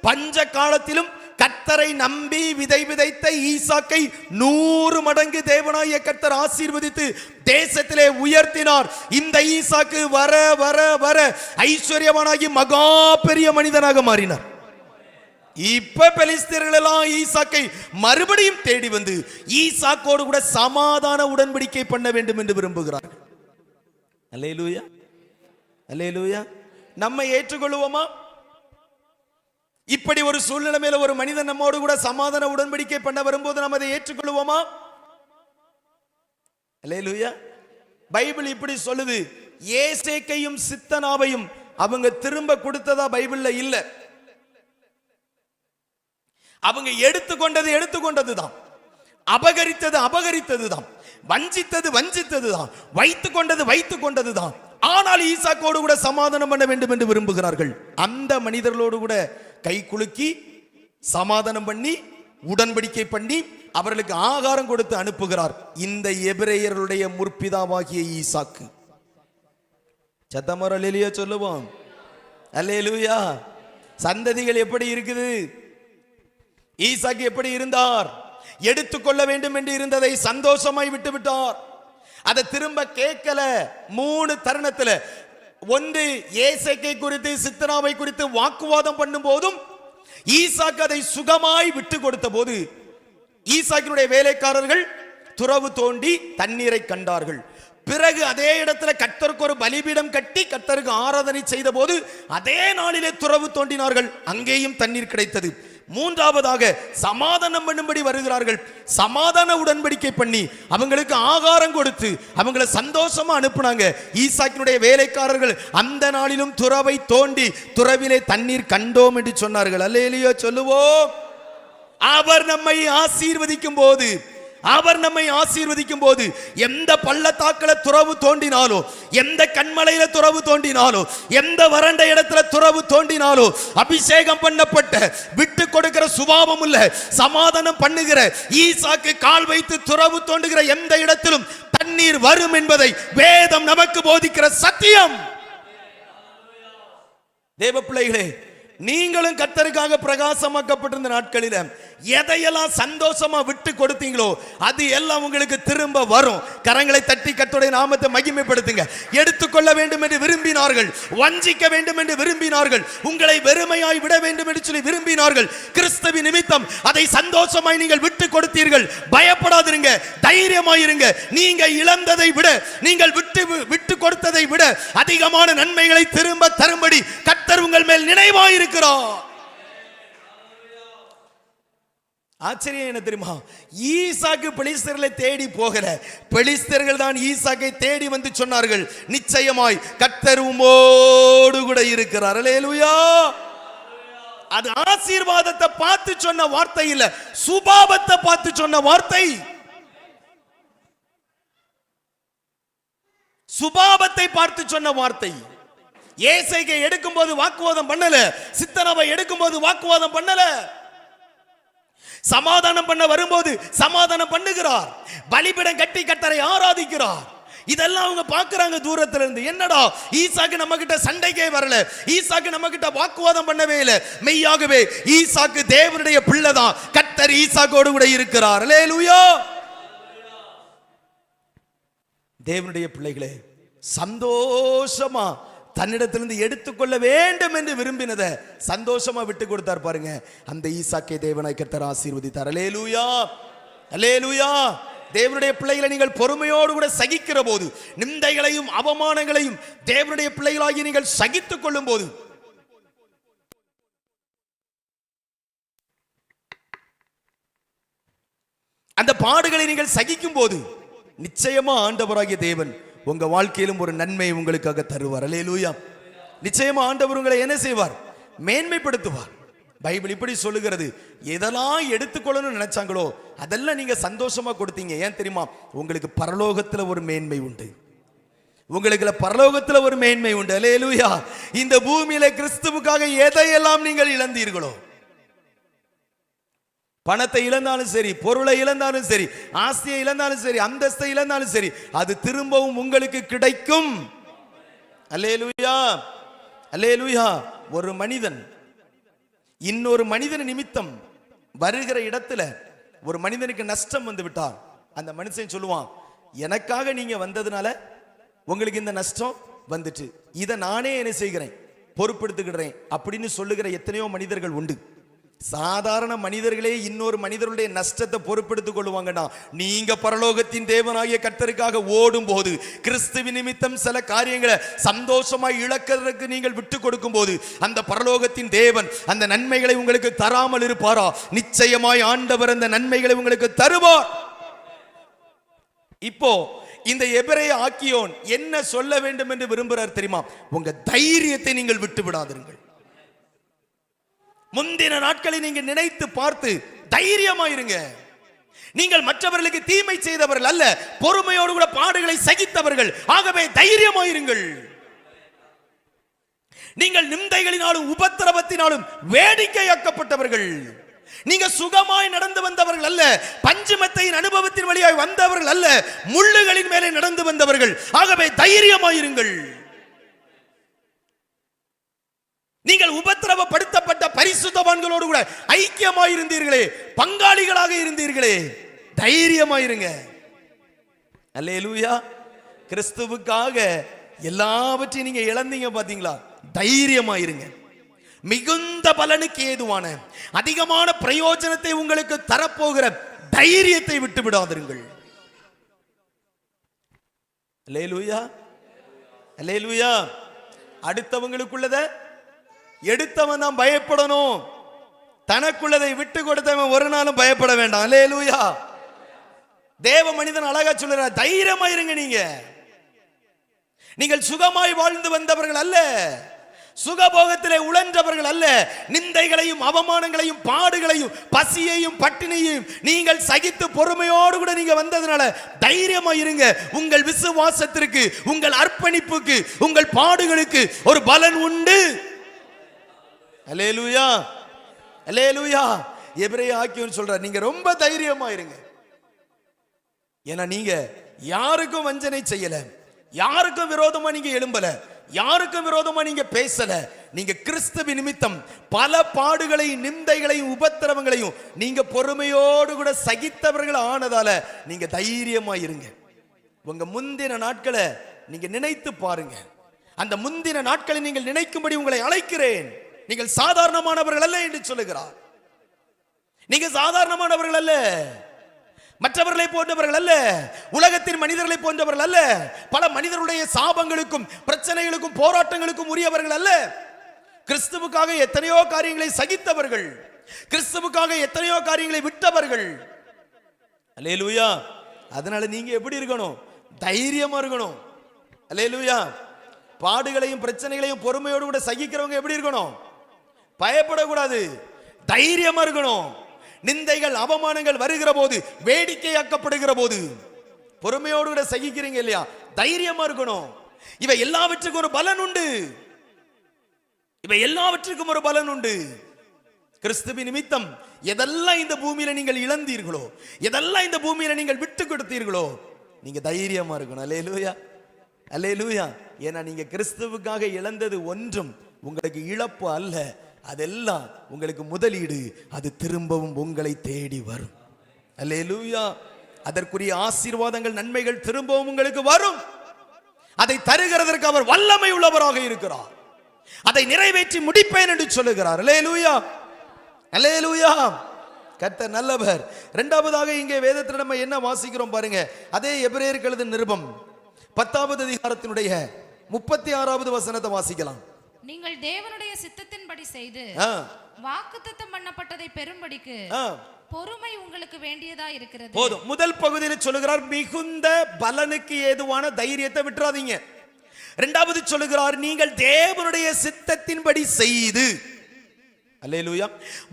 பஞ்ச காலத்திலும் கர்த்தரை நம்பி விதை விதைத்த ஈசாக்கை 100 மடங்கு தேவனாகிய கர்த்தர் ஆசீர்வதித்து தேசத்திலே உயர்த்தினார். இந்த ஈசாக்கு வர வர வர ஐஸ்வர்யவானாகி மகா பெரிய மனிதனாக மாறினார். இப்ப பெலிஸ்தியர்கள் எல்லாம் ஈசாக்கை மறுபடியும் தேடி வந்து ஈசாக்கோடு கூட சமாதான உடன்படிக்கை பண்ண வேண்டும் என்று விரும்புகிறார்கள். அல்லேலூயா, அல்லேலூயா. நம்மை ஏற்றுக்கொள்வோமா? இப்படி ஒரு சூழ்நிலையில ஒரு மனிதன் நம்மோடு கூட சமாதான உடன்படிக்கை பண்ண வரும்போது நாம் அதை ஏற்றுக்கொள்வோமா? அல்லேலூயா. பைபிள் இப்படி சொல்லுது, ஏசேக்கையும் சித்தனாவையும் அவங்க திரும்ப கொடுத்ததா பைபிள்ல இல்ல. அவங்க எடுத்துக்கொண்டது தான், அபகரித்தது அபகரித்தது தான், வஞ்சித்தது வஞ்சித்தது தான், வைத்துக் கொண்டது தான். ஆனால் ஈசாக்கோடு கூட சமாதானம் பண்ண வேண்டும் என்று விரும்புகிறார்கள். அந்த மனிதர்களோடு கூட கை குலுக்கி சமாதானம் பண்ணி உடன்படிக்கை பண்ணி அவர்களுக்கு ஆகாரம் கொடுத்து அனுப்புகிறார். இந்த எபிரேயர்களுடைய முற்பிதாவாகிய ஈசாக்கு. சத்தமர அல்லேலூயா சொல்லுவோம். அல்லேலூயா. சந்ததிகள் எப்படி இருக்குது? ஈசாக்கு எப்படி இருந்தார்? எடுத்துக்கொள்ள வேண்டும் என்று இருந்ததை சந்தோஷமாய் விட்டு விட்டார். அதை திரும்ப கேட்கல. 3 தருணத்துல, ஒன்று ஏசேக்கை குறித்து சித்தனாவை குறித்து வாக்குவாதம் பண்ணும் போதும் ஈசாக்கு அதை சுகமாய் விட்டு கொடுத்த போது ஈசாக்கினுடைய வேலைக்காரர்கள் துறவு தோண்டி தண்ணீரை கண்டார்கள். பிறகு அதே இடத்துல கர்த்தருக்கு ஒரு பலிபீடம் கட்டி கர்த்தருக்கு ஆராதனை செய்த போது அதே நாளிலே துறவு தோண்டினார்கள், அங்கேயும் தண்ணீர் கிடைத்தது. மூன்றாவதாக சமாதானம் பண்ணும்படி வருகிறார்கள். சமாதான உடன்படிக்கை பண்ணி அவங்களுக்கு ஆகாரம் கொடுத்து அவங்களை சந்தோஷமா அனுப்புனாங்க. ஈசாக்கினுடைய வேலைக்காரர்கள் அந்த நாளிலும் துறவை தோண்டி துறவிலே தண்ணீர் கண்டோம் என்று சொன்னார்கள். அல்லேலூயா சொல்லுவோம். அவர் நம்மை ஆசீர்வதிக்கும் போது எந்த பள்ளத்தாக்கில துறவு தோண்டினாலோ, எந்த கண்மலையில துறவு தோண்டினாலோ, எந்த வறண்ட இடத்துல துறவு தோண்டினாலோ, அபிஷேகம் பண்ணப்பட்ட விட்டு கொடுக்கிற சுபாவம் உள்ள சமாதானம் பண்ணுகிற ஈசாக்கு கால் வைத்து துறவு தோண்டுகிற எந்த இடத்திலும் தண்ணீர் வரும் என்பதை வேதம் நமக்கு போதிக்கிற சத்தியம். தேவ பிள்ளைகளே, நீங்களும் கர்த்தருக்காக பிரகாசமாக்கப்பட்டிருந்த நாட்களில் எதையெல்லாம் சந்தோஷமா விட்டு கொடுத்தீங்களோ அது எல்லாம் உங்களுக்கு திரும்ப வரும். கரங்களை தட்டி கர்த்தருடைய நாமத்தை மகிமைப்படுத்துங்க. எடுத்துக்கொள்ள வேண்டும் என்று விரும்பினார்கள், வஞ்சிக்க வேண்டும் என்று விரும்பினார்கள், உங்களை வெறுமையாய் விட வேண்டும் என்று சொல்லி விரும்பினார்கள். கிறிஸ்துவின் நிமித்தம் அதை சந்தோஷமாய் நீங்கள் விட்டு கொடுத்தீர்கள். பயப்படாதிருங்க, தைரியமாயிருங்க. நீங்க இழந்ததை விட, நீங்கள் விட்டு கொடுத்ததை விட அதிகமான நன்மைகளை திரும்ப தரும்படி கர்த்தர் உங்கள் மேல் நினைவாயிருக்கிறார். ஆச்சரியம் என்ன தெரியுமா? ஈசாக்கு பெலிஸ்தர்களை தேடி போகல, பெலிஸ்தர்கள் தான் ஈசாக்கை தேடி வந்து சொன்னார்கள், நிச்சயமாய் கர்த்தர் உம்மோடு கூட இருக்கிறார். அல்லேலூயா. அது ஆசீர்வாதத்தை பார்த்து சொன்ன வார்த்தை இல்ல, சுபாவத்தை பார்த்து சொன்ன வார்த்தை. சுபாவத்தை பார்த்து சொன்ன வார்த்தை. ஏசைக்கை எடுக்கும் போது வாக்குவாதம் பண்ணல, சித்தனவை எடுக்கும் போது வாக்குவாதம் பண்ணல. சமாதானம் பண்ண வரும்போது சமாதானம் பண்ணுகிறார். பலிபீடம் கட்டி கர்த்தரை ஆராதிக்கிறார். இதெல்லாம் அவங்க பார்க்கறாங்க தூரத்துல இருந்து. என்னடா ஈசாக்கு நம்ம கிட்ட சண்டைக்கே வரல, ஈசாக்கு நம்ம கிட்ட வாக்குவாதம் பண்ணவே இல்லை. மெய்யாகவே ஈசாக்கு தேவனுடைய பிள்ளைதான். கர்த்தர் ஈசாக்கோடு கூட இருக்கிறார். அல்லேலூயா. தேவனுடைய பிள்ளைகளே, சந்தோஷமா தன்னிடத்திலிருந்து எடுத்துக்கொள்ள வேண்டும் என்று விரும்பினதை சந்தோஷமா விட்டு கொடுத்தார் பாருங்க. அந்த ஈசாக்கை தேவனாய் கர்த்தர் ஆசீர்வதித்தார். அல்லேலூயா, அல்லேலூயா. தேவனுடைய பிள்ளைகளை நீங்கள் பொறுமையோடு கூட சகிக்கிற போது, நிந்தைகளையும் அவமானங்களையும் தேவனுடைய பிள்ளைகளாகி நீங்கள் சகித்துக் கொள்ளும் போது, அந்த பாடுகளை நீங்கள் சகிக்கும் போது நிச்சயமா ஆண்டவராகிய தேவன் உங்க வாழ்க்கையிலும் ஒரு நன்மை உங்களுக்காக தருவார். அல்லேலூயா. நிச்சயமா ஆண்டவர் உங்களை என்ன செய்வார்? மேன்மைப்படுத்துவார். பைபிள் இப்படி சொல்லுகிறது, எதெல்லாம் எடுத்துக்கொள்ளணும்னு நினைச்சாங்களோ அதெல்லாம் நீங்க சந்தோஷமா கொடுத்தீங்க. ஏன் தெரியுமா? உங்களுக்கு பரலோகத்துல ஒரு மேன்மை உண்டு. உங்களுக்கு பரலோகத்துல ஒரு மேன்மை உண்டு. அல்லேலூயா. இந்த பூமியில கிறிஸ்துவுக்காக எதையெல்லாம் நீங்கள் இழந்தீர்களோ, பணத்தை இழந்தாலும் சரி, பொருளை இழந்தாலும் சரி, ஆஸ்தியை இழந்தாலும் சரி, அந்தஸ்தை இழந்தாலும் சரி, அது திரும்பவும் உங்களுக்கு கிடைக்கும். அல்லேலூயா, அல்லேலூயா. ஒரு மனிதன் இன்னொரு மனிதன் நிமித்தம் வருகிற இடத்துல ஒரு மனிதனுக்கு நஷ்டம் வந்து விட்டால் அந்த மனுஷன் சொல்லுவான், எனக்காக நீங்க வந்ததுனால உங்களுக்கு இந்த நஷ்டம் வந்துட்டு, இதை நானே என்ன செய்கிறேன், பொறுப்பெடுத்துக்கிறேன் அப்படின்னு சொல்லுகிற எத்தனையோ மனிதர்கள் உண்டு. சாதாரண மனிதர்களே இன்னொரு மனிதருடைய நஷ்டத்தை பொறுப்பெடுத்துக் கொள்வாங்கன்னா, நீங்க பரலோகத்தின் தேவனாகிய கர்த்தருக்காக ஓடும் போது, கிறிஸ்துவின் நிமித்தம் சில காரியங்களை சந்தோஷமாய் இழக்கிறதுக்கு நீங்கள் விட்டு கொடுக்கும் போது, அந்த பரலோகத்தின் தேவன் அந்த நன்மைகளை உங்களுக்கு தராமல் இருப்பாரா? நிச்சயமாய் ஆண்டவர் அந்த நன்மைகளை உங்களுக்கு தருவார். இப்போ இந்த எபிரேய ஆக்கியோன் என்ன சொல்ல வேண்டும் என்று விரும்புகிறார் தெரியுமா? உங்க தைரியத்தை நீங்கள் விட்டு விடாதீர்கள். முந்தின நாட்களை நீங்க நினைத்து பார்த்து தைரியமாயிருங்க. நீங்கள் மற்றவர்களுக்கு தீமை செய்தவர்கள் அல்ல, பொறுமையோடு கூட பாடுகளை சகித்தவர்கள். ஆகவே தைரியமாயிருங்கள். நீங்கள் நிந்தைகளினாலும் உபத்திரவத்தினாலும் வேடிக்கையாக்கப்பட்டவர்கள். நீங்க சுகமாய் நடந்து வந்தவர்கள் அல்ல, பஞ்சமத்தையின் அனுபவத்தின் வழியாய் வந்தவர்கள் அல்ல, முள்ளுகளின் மேலே நடந்து வந்தவர்கள். ஆகவே தைரியமாயிருங்கள். நீங்கள் உபத்திரவப்படுத்தப்பட்ட பரிசுத்தவான்களோடு கூட ஐக்கியமாயிருந்தீர்களே, பங்காளிகளாக இருந்தீர்களே, தைரியமாயிருங்க. அல்லேலூயா. கிறிஸ்துவுக்காக எல்லாவற்றையும் நீங்க இழந்தீங்க பாத்தீங்களா? தைரியமாயிருங்க. மிகுந்த பலனுக்கு ஏதுவான அதிகமான பிரயோஜனத்தை உங்களுக்கு தரப்போகிற தைரியத்தை விட்டு விடாதீர்கள். அல்லேலூயா, அல்லேலூயா. அடுத்தவங்களுக்குள்ளத எடுத்தவன் தான் பயப்படணும், தனக்குள்ளதை விட்டு கொடுத்தவன் ஒரு நாளும் பயப்பட வேண்டாம். அல்லேலூயா. தேவ மனிதன் அழகா சொல்றார், தைரியமாயிருங்க. நீங்கள் சுகமாய் வாழ்ந்து வந்தவர்கள் அல்ல, சுகபோகத்திலே உழன்றவர்கள் அல்ல. நிந்தைகளையும் அவமானங்களையும் பாடுகளையும் பசியையும் பட்டினியையும் நீங்கள் சகித்து பொறுமையோடு கூட நீங்க வந்ததுனால தைரியமாயிருங்க. உங்கள் விசுவாசத்திற்கு, உங்கள் அர்ப்பணிப்புக்கு, உங்கள் பாடுகளுக்கு ஒரு பலன் உண்டு. அல்லேலூயா, அல்லேலூயா. எபிரேய ஆக்கியோன் சொல்றார், நீங்க ரொம்ப தைரியமா இருங்க. ஏன்னா நீங்க யாருக்கும் வஞ்சனை செய்யல, யாருக்கும் விரோதமா நீங்க எழும்பல, யாருக்கும் விரோதமா நீங்க பேசல. நீங்க கிறிஸ்துவின் நிமித்தம் பல பாடுகளையும் நிந்தைகளையும் உபத்திரவங்களையும் நீங்க பொறுமையோடு கூட சகித்தவர்கள் ஆனதால நீங்க தைரியமா இருங்க. உங்க முந்தின நாட்களை நீங்க நினைத்து பாருங்க. அந்த முந்தின நாட்களை நீங்கள் நினைக்கும்படி உங்களை அழைக்கிறேன். நீங்கள் சாதாரணமானவர்கள் அல்ல என்று சொல்லுகிறார். நீங்க சாதாரணமானவர்கள் அல்ல, மற்றவர்களை போன்றவர்கள் அல்ல, உலகத்தின் மனிதர்களை போன்றவர்கள் அல்ல, பல மனிதருடைய சாபங்களுக்கும் பிரச்சனைகளுக்கும் போராட்டங்களுக்கும் உரியவர்கள் அல்ல. கிறிஸ்துவுக்காக எத்தனையோ காரியங்களை சகித்தவர்கள், கிறிஸ்துவுக்காக எத்தனையோ காரியங்களை விட்டவர்கள். அல்லேலூயா. அதனால நீங்க எப்படி இருக்கணும்? தைரியமா இருக்கணும். அல்லேலூயா. பாடுகளையும் பிரச்சனைகளையும் பொறுமையோடு கூட சகிக்கிறவங்க எப்படி இருக்கணும்? பயப்படக்கூடாது, தைரியமா இருக்கணும். நிந்தைகள் அவமானங்கள் வருகிற போது, வேடிக்கையாக்கப்படுகிற போது பொறுமையோடு கூட சகிக்கிறீங்க இல்லையா? தைரியமா இருக்கணும். இவை எல்லாவற்றுக்கும் ஒரு பலன் உண்டு. இவை எல்லாவற்றுக்கும் ஒரு பலன் உண்டு. கிறிஸ்துவின் நிமித்தம் எதெல்லாம் இந்த பூமியில நீங்கள் இழந்தீர்களோ, எதெல்லாம் இந்த பூமியில நீங்கள் விட்டு கொடுத்தீர்களோ, நீங்க தைரியமா இருக்கணும். அல்லேலூயா, அல்லேலூயா. ஏன்னா நீங்க கிறிஸ்துவுக்காக இழந்தது ஒன்றும் உங்களுக்கு இழப்பு அல்ல, அதெல்லாம் உங்களுக்கு முதலீடு. அது திரும்பவும் உங்களை தேடி வரும். அல்லேலூயா. அதற்குரிய ஆசீர்வாதங்கள் நன்மைகள் திரும்பவும் உங்களுக்கு வரும். அதை தருகிறதற்கு அவர் வல்லமை உள்ளவராக இருக்கிறார். அதை நிறைவேற்றி முடிப்பேன் என்று சொல்லுகிறார். அல்லேலூயா, அல்லேலூயா. கர்த்தர் நல்லவர். இரண்டாவதாக இங்கே வேதத்தில் நம்ம என்ன வாசிக்கிறோம் பாருங்க. அதே எபிரேயருக்கு எழுதின நிருபம் 10வது அதிகாரத்தினுடைய 36வது வசனத்தை வாசிக்கலாம். நீங்கள் தேவனுடைய சித்தத்தின்படி செய்து வாக்குத்தத்தம் பண்ணப்பட்டதை பெறும்படிக்கு பொறுமை உங்களுக்கு வேண்டியதா இருக்கிறது. போதும். முதல் பகுதியில் சொல்லுகிறார் மிகுந்த பலனுக்கு ஏதுவான தைரியத்தை விட்டுறாதீங்க. இரண்டாவது சொல்லுகிறார் நீங்கள் தேவனுடைய சித்தத்தின்படி செய்து, அல்லேலூயா,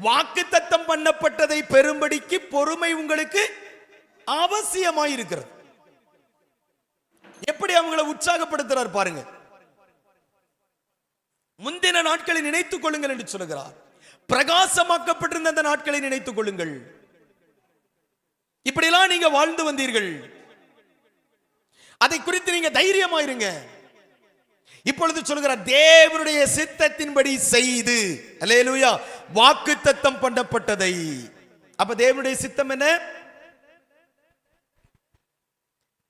வாக்குத்தத்தம் பண்ணப்பட்டதை பெறும்படிக்கு பொறுமை உங்களுக்கு அவசியமாயிருக்கிறது. எப்படி அவங்களை உற்சாகப்படுத்துறார் பாருங்க. முந்தின நாட்களை நினைத்துக் கொள்ளுங்கள் என்று சொல்லுகிறார். பிரகாசமாக்கப்பட்டிருந்த அந்த நாட்களை நினைத்துக் கொள்ளுங்கள். இப்படியெல்லாம் நீங்க வாழ்ந்து வந்தீர்கள். அதை குறித்து நீங்க தைரியமாயிருங்க. இப்பொழுது சொல்கிறார் தேவனுடைய சித்தத்தின்படி செய்து, அல்லேலூயா, வாக்குத்தத்தம் பண்ணப்பட்டதை. அப்ப தேவனுடைய சித்தம் என்ன?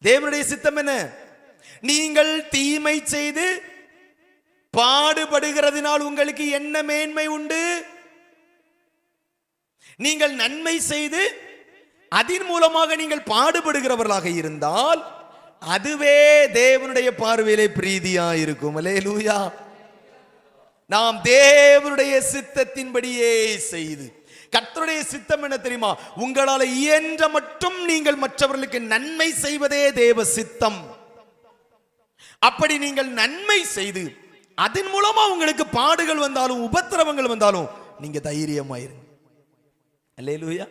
தேவனுடைய சித்தம் என்ன? நீங்கள் தீமை செய்து பாடுபடுகிறதினால் உங்களுக்கு என்ன மேன்மை உண்டு? நீங்கள் நன்மை செய்து அதன் மூலமாக நீங்கள் பாடுபடுகிறவர்களாக இருந்தால் அதுவே தேவனுடைய பார்வையிலே பிரீதியா இருக்கும். அல்லேலூயா. நாம் தேவனுடைய சித்தத்தின்படியே செய்து, கர்த்தருடைய சித்தம் என்ன தெரியுமா? உங்களால் இயன்ற மட்டும் நீங்கள் மற்றவர்களுக்கு நன்மை செய்வதே தேவ சித்தம். அப்படி நீங்கள் நன்மை செய்து அதன் மூலமா உங்களுக்கு பாடுகள் வந்தாலும் உபத்திரவங்கள் வந்தாலும் நீங்க தைரியமாயிருங்க. அல்லேலூயா.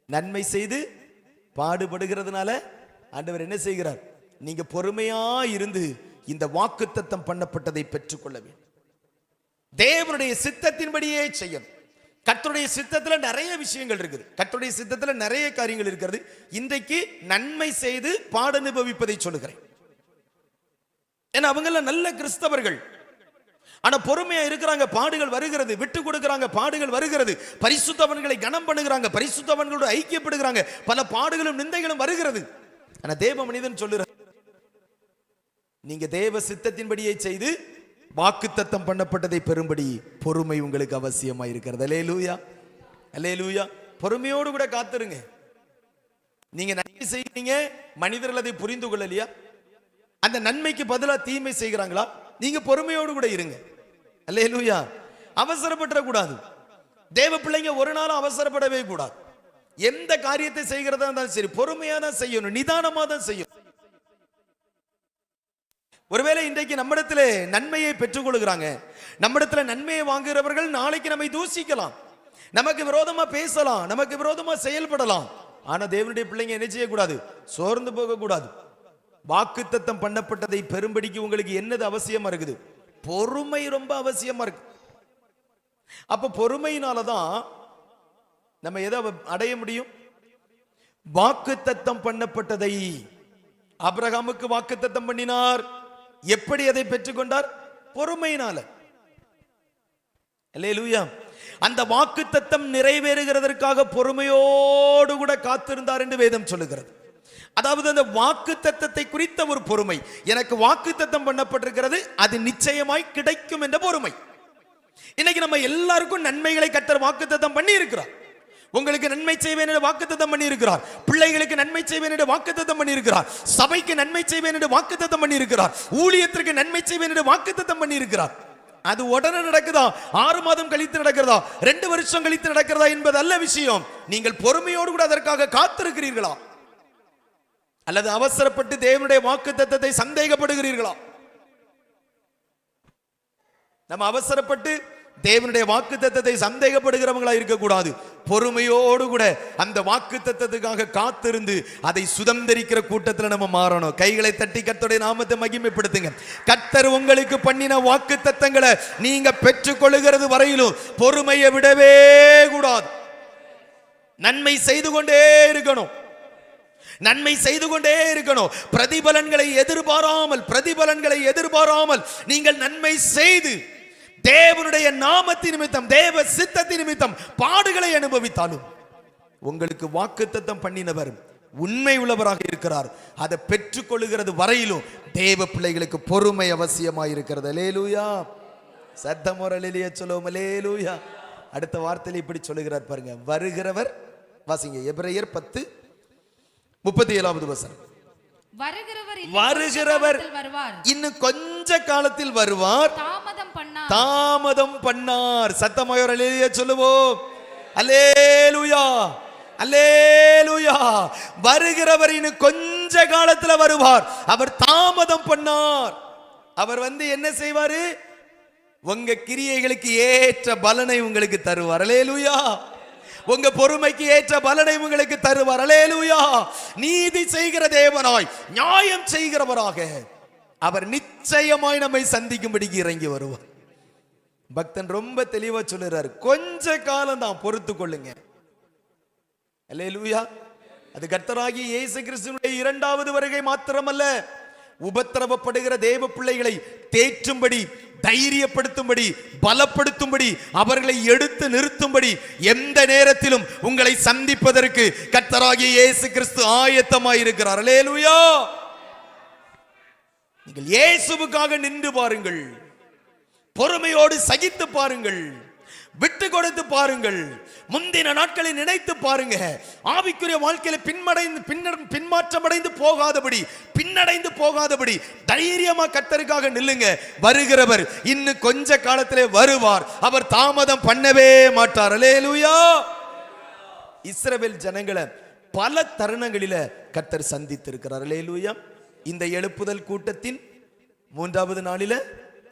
நன்மை செய்து பாடுபடுகிறதுனால ஆண்டவர் என்ன செய்கிறார்? நீங்க பொறுமையா இருந்து இந்த வாக்குத்தத்தம் பண்ணப்பட்டதை பெற்றுக்கொள்ள வேண்டும். தேவனுடைய சித்தத்தின்படியே செய்யணும். கர்த்தருடைய சித்தத்துல நிறைய விஷயங்கள் இருக்குது. கர்த்தருடைய சித்தத்துல நிறைய காரியங்கள் இருக்கிறது. இன்றைக்கு நன்மை செய்து பாட அனுபவிப்பதை சொல்லுகிறேன். ஏன்னா அவங்க நல்ல கிறிஸ்தவர்கள், ஆனா பொறுமையா இருக்கிறாங்க. பாடுகள் வருகிறது, விட்டு கொடுக்கிறாங்க. பாடுகள் வருகிறது, பரிசுத்தவன்களை கனம் பண்ணுகிறாங்க, பரிசுத்தவன்களோடு ஐக்கியப்படுகிறாங்க. பல பாடுகளும் நிந்தைகளும் வருகிறது. ஆனா தேவ மனிதன் சொல்லுற, நீங்க தேவ சித்தத்தின்படியே செய்து வாக்குத்தத்தம் பண்ணப்பட்டதை பெறும்படி பொறுமை உங்களுக்கு அவசியமா இருக்கிறது. அல்லேலூயா, அல்லேலூயா. பொறுமையோடு கூட காத்துருங்க. நீங்க நன்மை செய்றீங்க, மனிதர்கள் அதை புரிந்து கொள்ளலையா? அந்த நன்மைக்கு பதிலா தீமை செய்கிறாங்களா? நீங்க பொறுமையோடு கூட இருங்க. அல்லேலூயா. அவசரப்பட கூடாது. தேவ பிள்ளைங்க ஒரு நாளும் அவசரப்படவே கூடாது. எந்த காரியத்தை செய்கிறதா இருந்தாலும் சரி, பொறுமையா தான் செய்யணும், நிதானமா தான் செய்யணும். ஒருவேளை இன்றைக்கு நம்மிடத்திலே நன்மையை பெற்றுக் கொள்கிறாங்க, நம்மிடத்துல நன்மையை வாங்குகிறவர்கள் நாளைக்கு நம்மை தூசிக்கலாம், நமக்கு விரோதமா பேசலாம், நமக்கு விரோதமா செயல்படலாம். ஆனா தேவனுடைய பிள்ளைங்க என்ன செய்யக்கூடாது? சோர்ந்து போக கூடாது. வாக்குத்தத்தம் பண்ணப்பட்டதை பெரும்படிக்கு உங்களுக்கு என்னது அவசியமா இருக்குது? பொறுமை ரொம்ப அவசியமா இருக்கு. அப்ப பொறுமையினாலதான் நம்ம எதை அடைய முடியும்? வாக்குத்தத்தம் பண்ணப்பட்டதை. ஆபிரகாமுக்கு வாக்குத்தத்தம் பண்ணினார். எப்படி அதை பெற்றுக்கொண்டார்? பொறுமையினால. அல்லேலூயா. அந்த வாக்குத்தத்தம் நிறைவேறுகிறதற்காக பொறுமையோடு கூட காத்திருந்தார் என்று வேதம் சொல்லுகிறது. அதாவது அந்த வாக்குத்தத்தத்தை குறித்த ஒரு பொறுமை, எனக்கு வாக்குத்தத்தம் பண்ணப்பட்டிருக்கிறது, அது நிச்சயமாய் கிடைக்கும் என்ற பொறுமை. இன்னைக்கு நம்ம எல்லாருக்கும் நன்மைகளை கர்த்தர் வாக்குத்தத்தம் பண்ணி இருக்கிறார். உங்களுக்கு நன்மை செய்வேன் என்று வாக்குத்தத்தம் பண்ணி இருக்கிறார். பிள்ளைகளுக்கு நன்மை செய்வேன் என்று வாக்குத்தத்தம் பண்ணி இருக்கிறார். சபைக்கு நன்மை செய்வேன் என்று வாக்குத்தத்தம் பண்ணி இருக்கிறார். ஊழியத்திற்கு நன்மை செய்வேன் என்று வாக்குத்தத்தம் பண்ணி இருக்கிறார். அது உடனே நடக்குதா, 6 மாதம் கழித்து நடக்கிறதா, 2 வருஷம் கழித்து நடக்கிறதா என்பது அல்ல விஷயம். நீங்கள் பொறுமையோடு கூட அதற்காக காத்திருக்கிறீர்களா, அல்லது அவசரப்பட்டு தேவனுடைய வாக்குத்தத்தத்தை சந்தேகப்படுகிறீர்களா? நம்ம அவசரப்பட்டு தேவனுடைய வாக்குத்தத்தத்தை சந்தேகப்படுகிறவங்களா இருக்கக்கூடாது. பொறுமையோடு கூட அந்த வாக்குத்தத்தத்துக்காக காத்திருந்து அதை சுதந்திரிக்கிற கூட்டத்தில் நம்ம மாறணும். கைகளை தட்டி கர்த்தருடைய நாமத்தை மகிமைப்படுத்துங்க. கர்த்தர் உங்களுக்கு பண்ணின வாக்குத்தத்தங்களை நீங்க பெற்றுக்கொள்ளுகிறது வரையிலும் பொறுமையை விடவே கூடாது. நன்மை செய்து கொண்டே இருக்கணும், நன்மை செய்து கொண்டே இருக்கணும். பிரதிபலன்களை எதிர்பாராமல் நீங்கள் நன்மை செய்து தேவனுடைய நாமத்தின் நிமித்தம், தேவ சித்தத்தின் நிமித்தம் பாடுகளை அனுபவித்தாலும் உங்களுக்கு வாக்குத்தத்தம் பண்ணினவர் உண்மை உள்ளவராக இருக்கிறார். அதை பெற்றுக்கொள்ளுகிறது வரையிலும் தேவ பிள்ளைகளுக்கு பொறுமை அவசியமாக இருக்கிறது. அல்லேலூயா. சத்தமோரலிய சொல்லுவோம் அல்லேலூயா. அடுத்த வார்த்தையில் இப்படி சொல்லுகிறார் பாருங்க, வருகிறவர். வாசிங்க எபிரேயர் 10:37 வசனம். வருகிறவர் இன்னும் கொஞ்ச காலத்தில் வருவார், தாமதம் பண்ணார். சத்தமாயோர் அல்லேலூயா சொல்லுவோம். அல்லேலூயா, அல்லேலூயா. வருகிறவர் இன்னும் கொஞ்ச காலத்தில் வருவார், அவர் தாமதம் பண்ணார். அவர் என்ன செய்வாரு? உங்க கிரியைகளுக்கு ஏற்ற பலனை உங்களுக்கு தருவார். அல்லேலூயா. உங்க பொறுமைக்கு ஏற்ற பலனை உங்களுக்கு தருவார். அல்லேலூயா. நீதி செய்கிற தேவனாய், நியாயம் செய்கிறவராக அவர் நிச்சயமாய் நம்மை சந்திக்கும்படிக்கு இறங்கி வருவார். பக்தன் ரொம்ப தெளிவா சொல்லுறார், கொஞ்ச காலம் தான் பொறுத்து கொள்ளுங்க. அல்லேலூயா. அது கர்த்தராகிய இயேசு கிறிஸ்துவினுடைய 2வது வருகை மாத்திரமல்ல, உபத்திரவப்படுகிற தேவ பிள்ளைகளை தேற்றும்படி, தைரியப்படுத்தும்படி, பலப்படுத்தும்படி, அவர்களை எடுத்து நிறுத்தும்படி எந்த நேரத்திலும் உங்களை சந்திப்பதற்கு கர்த்தராகிய இயேசு கிறிஸ்து ஆயத்தமாய் இருக்கிறார். அல்லேலூயா. நீங்கள் இயேசுவுக்காக நின்று பாருங்கள், பொறுமையோடு சகித்து பாருங்கள், விட்டு கொடுத்து பாருங்கள், முந்தின நாட்களை நினைத்து பாருங்க. ஆவிக்குரிய வாழ்க்கையில பின்மாற்றமடைந்து போகாதபடி தைரியமா கர்த்தருக்காக நில்லுங்க. வருகிறவர் இன்னும் கொஞ்ச காலத்திலே வருவார், அவர் தாமதம் பண்ணவே மாட்டார். அல்லேலூயா. இஸ்ரவேல் ஜனங்களை பல தருணங்களில கர்த்தர் சந்தித்திருக்கிறார். அல்லேலூயா. இந்த எழுப்புதல் கூட்டத்தின் 3வது நாளில,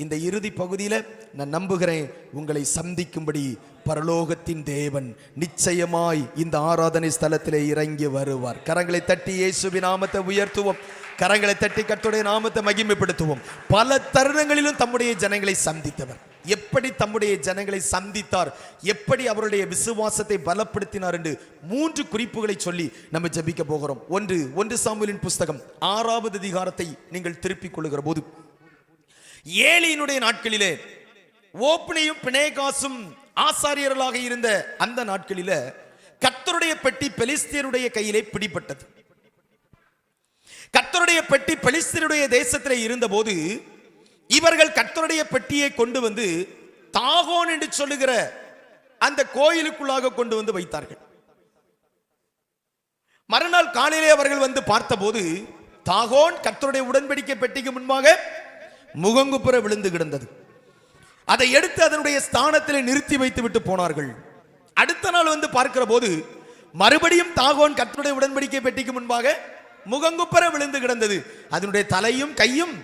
இந்த இறுதி பகுதியில நான் நம்புகிறேன், உங்களை சந்திக்கும்படி பரலோகத்தின் தேவன் நிச்சயமாய் இந்த ஆராதனை ஸ்தலத்திலே இறங்கி வருவார். கரங்களை தட்டி இயேசுவின் நாமத்தை உயர்த்துவோம். கரங்களை தட்டி கர்த்தருடைய நாமத்தை மகிமைப்படுத்துவோம். பல தருணங்களிலும் தம்முடைய ஜனங்களை சந்தித்தவர். எப்படி தம்முடைய ஜனங்களை சந்தித்தார், எப்படி அவருடைய விசுவாசத்தை பலப்படுத்தினார் என்று 3 குறிப்புகளை சொல்லி நம்ம ஜெபிக்க போகிறோம். 1 சாமுவேலின் புஸ்தகம் 6வது அதிகாரத்தை நீங்கள் திருப்பிக் கொள்ளுகிற போது, ஏலியினுடைய நாட்களிலே ஓப்னியும் பினேகாசும் ஆசாரியர்களாக இருந்த அந்த நாட்களில கர்த்தருடைய பெட்டி பெலிஸ்தியருடைய கையிலே பிடிபட்டது. கர்த்தருடைய பெட்டி பெலிஸ்தியருடைய தேசத்திலே இருந்தபோது இவர்கள் கர்த்தருடைய பெட்டியை கொண்டு வந்து தாகோன் என்று சொல்லுகிற அந்த கோயிலுக்குள்ளாக கொண்டு வந்து வைத்தார்கள். மறுநாள் காலையிலே அவர்கள் பார்த்தபோது தாகோன் கர்த்தருடைய உடன்படிக்கை பெட்டிக்கு முன்பாக முகங்குப்புற விழுந்து கிடந்தது. அதை எடுத்து அதனுடைய ஸ்தானத்தில் நிறுத்தி வைத்து விட்டு போனார்கள். அடுத்த நாள் பார்க்கிற போது மறுபடியும் தாகோன் கர்த்தருடைய உடன்படிக்கை பெட்டிக்கு முன்பாக முகங்குப்புற விழுந்து கிடந்தது. அதனுடைய தலையும் கையும்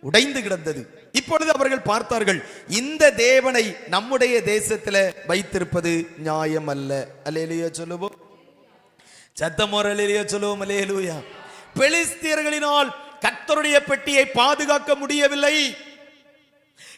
உடைந்து கிடந்தது. இப்பொழுது அவர்கள் பார்த்தார்கள், இந்த தேவனை நம்முடைய தேசத்தில் வைத்திருப்பது நியாயம் அல்ல. அல்லேலூயா சொல்லுவோம். சத்தமோர் அல்லேலூயா சொல்லுவோம். அல்லேலூயா. பெலிஸ்தியர்களினால் கர்த்தருடைய பெட்டியை பாதுகாக்க முடியவில்லை.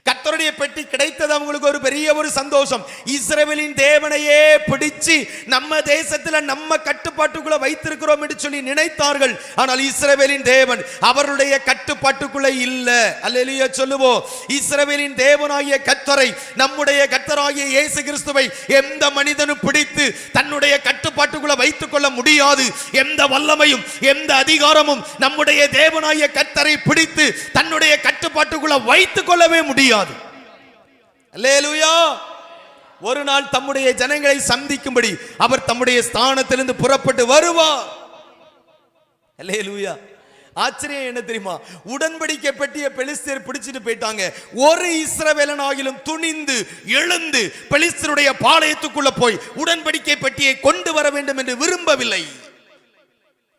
கர்த்தருடைய பெட்டி கிடைத்தது அவங்களுக்கு ஒரு பெரிய ஒரு சந்தோஷம். இஸ்ரவேலின் தேவனையே பிடிச்சு நம்ம தேசத்துல நம்ம கட்டுப்பாட்டுக்குள்ள வைத்திருக்கிறோம் என்று சொல்லி நினைத்தார்கள். ஆனால் இஸ்ரவேலின் தேவன் அவருடைய கட்டுப்பாட்டுக்குள்ள இல்ல. அல்லேலூயா சொல்லுவோம். இஸ்ரவேலின் தேவனாகிய கர்த்தரை, நம்முடைய கர்த்தராகிய இயேசு கிறிஸ்துவை எந்த மனிதனும் பிடித்து தன்னுடைய கட்டுப்பாட்டுக்குள்ள வைத்துக் கொள்ள முடியாது. எந்த வல்லமையும் எந்த அதிகாரமும் நம்முடைய தேவனாகிய கர்த்தரை பிடித்து தன்னுடைய கட்டுப்பாட்டுக்குள்ள வைத்துக் கொள்ளவே முடியாது. அல்லேலூயா. ஒரு நாள் தம்முடைய ஜனங்களை சந்திக்கும்படி அவர் தம்முடைய ஸ்தானத்திலிருந்து புறப்பட்டு வருவார். அல்லேலூயா. ஆச்சரியம் என்ன தெரியுமா? உடன்படிக்கை பெட்டிய பெலிஸ்தர் பிடிச்சிட்டு போயிட்டாங்க. ஒரு இஸ்ரவேலனாகிலும் துணிந்து எழுந்து பெலிஸ்தருடைய பாளையத்துக்குள்ள போய் உடன்படிக்கை பெட்டியை கொண்டு வர வேண்டும் என்று விரும்பவில்லை.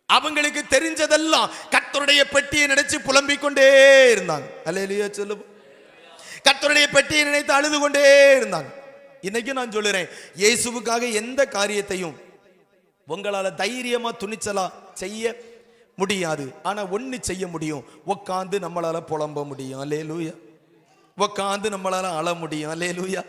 அவங்களுக்கு தெரிஞ்சதெல்லாம் கர்த்தருடைய பெட்டியை நினைச்சு புலம்பிக் கொண்டே இருந்தாங்க. அல்லேலூயா சொல்லுவோம். கர்த்தருடைய பெட்டியை நினைத்து அழுது கொண்டே இருந்தாங்க. இன்னைக்கு நான் சொல்லுறேன், இயேசுவுக்காக எந்த காரியத்தையும் உங்களால தைரியமா துணிச்சலா செய்ய முடியாது. ஆனா ஒண்ணு செய்ய முடியும், உட்கார்ந்து நம்மளால புலம்ப முடியும். அல்லேலூயா. உட்கார்ந்து நம்மளால அழ முடியும். அல்லேலூயா.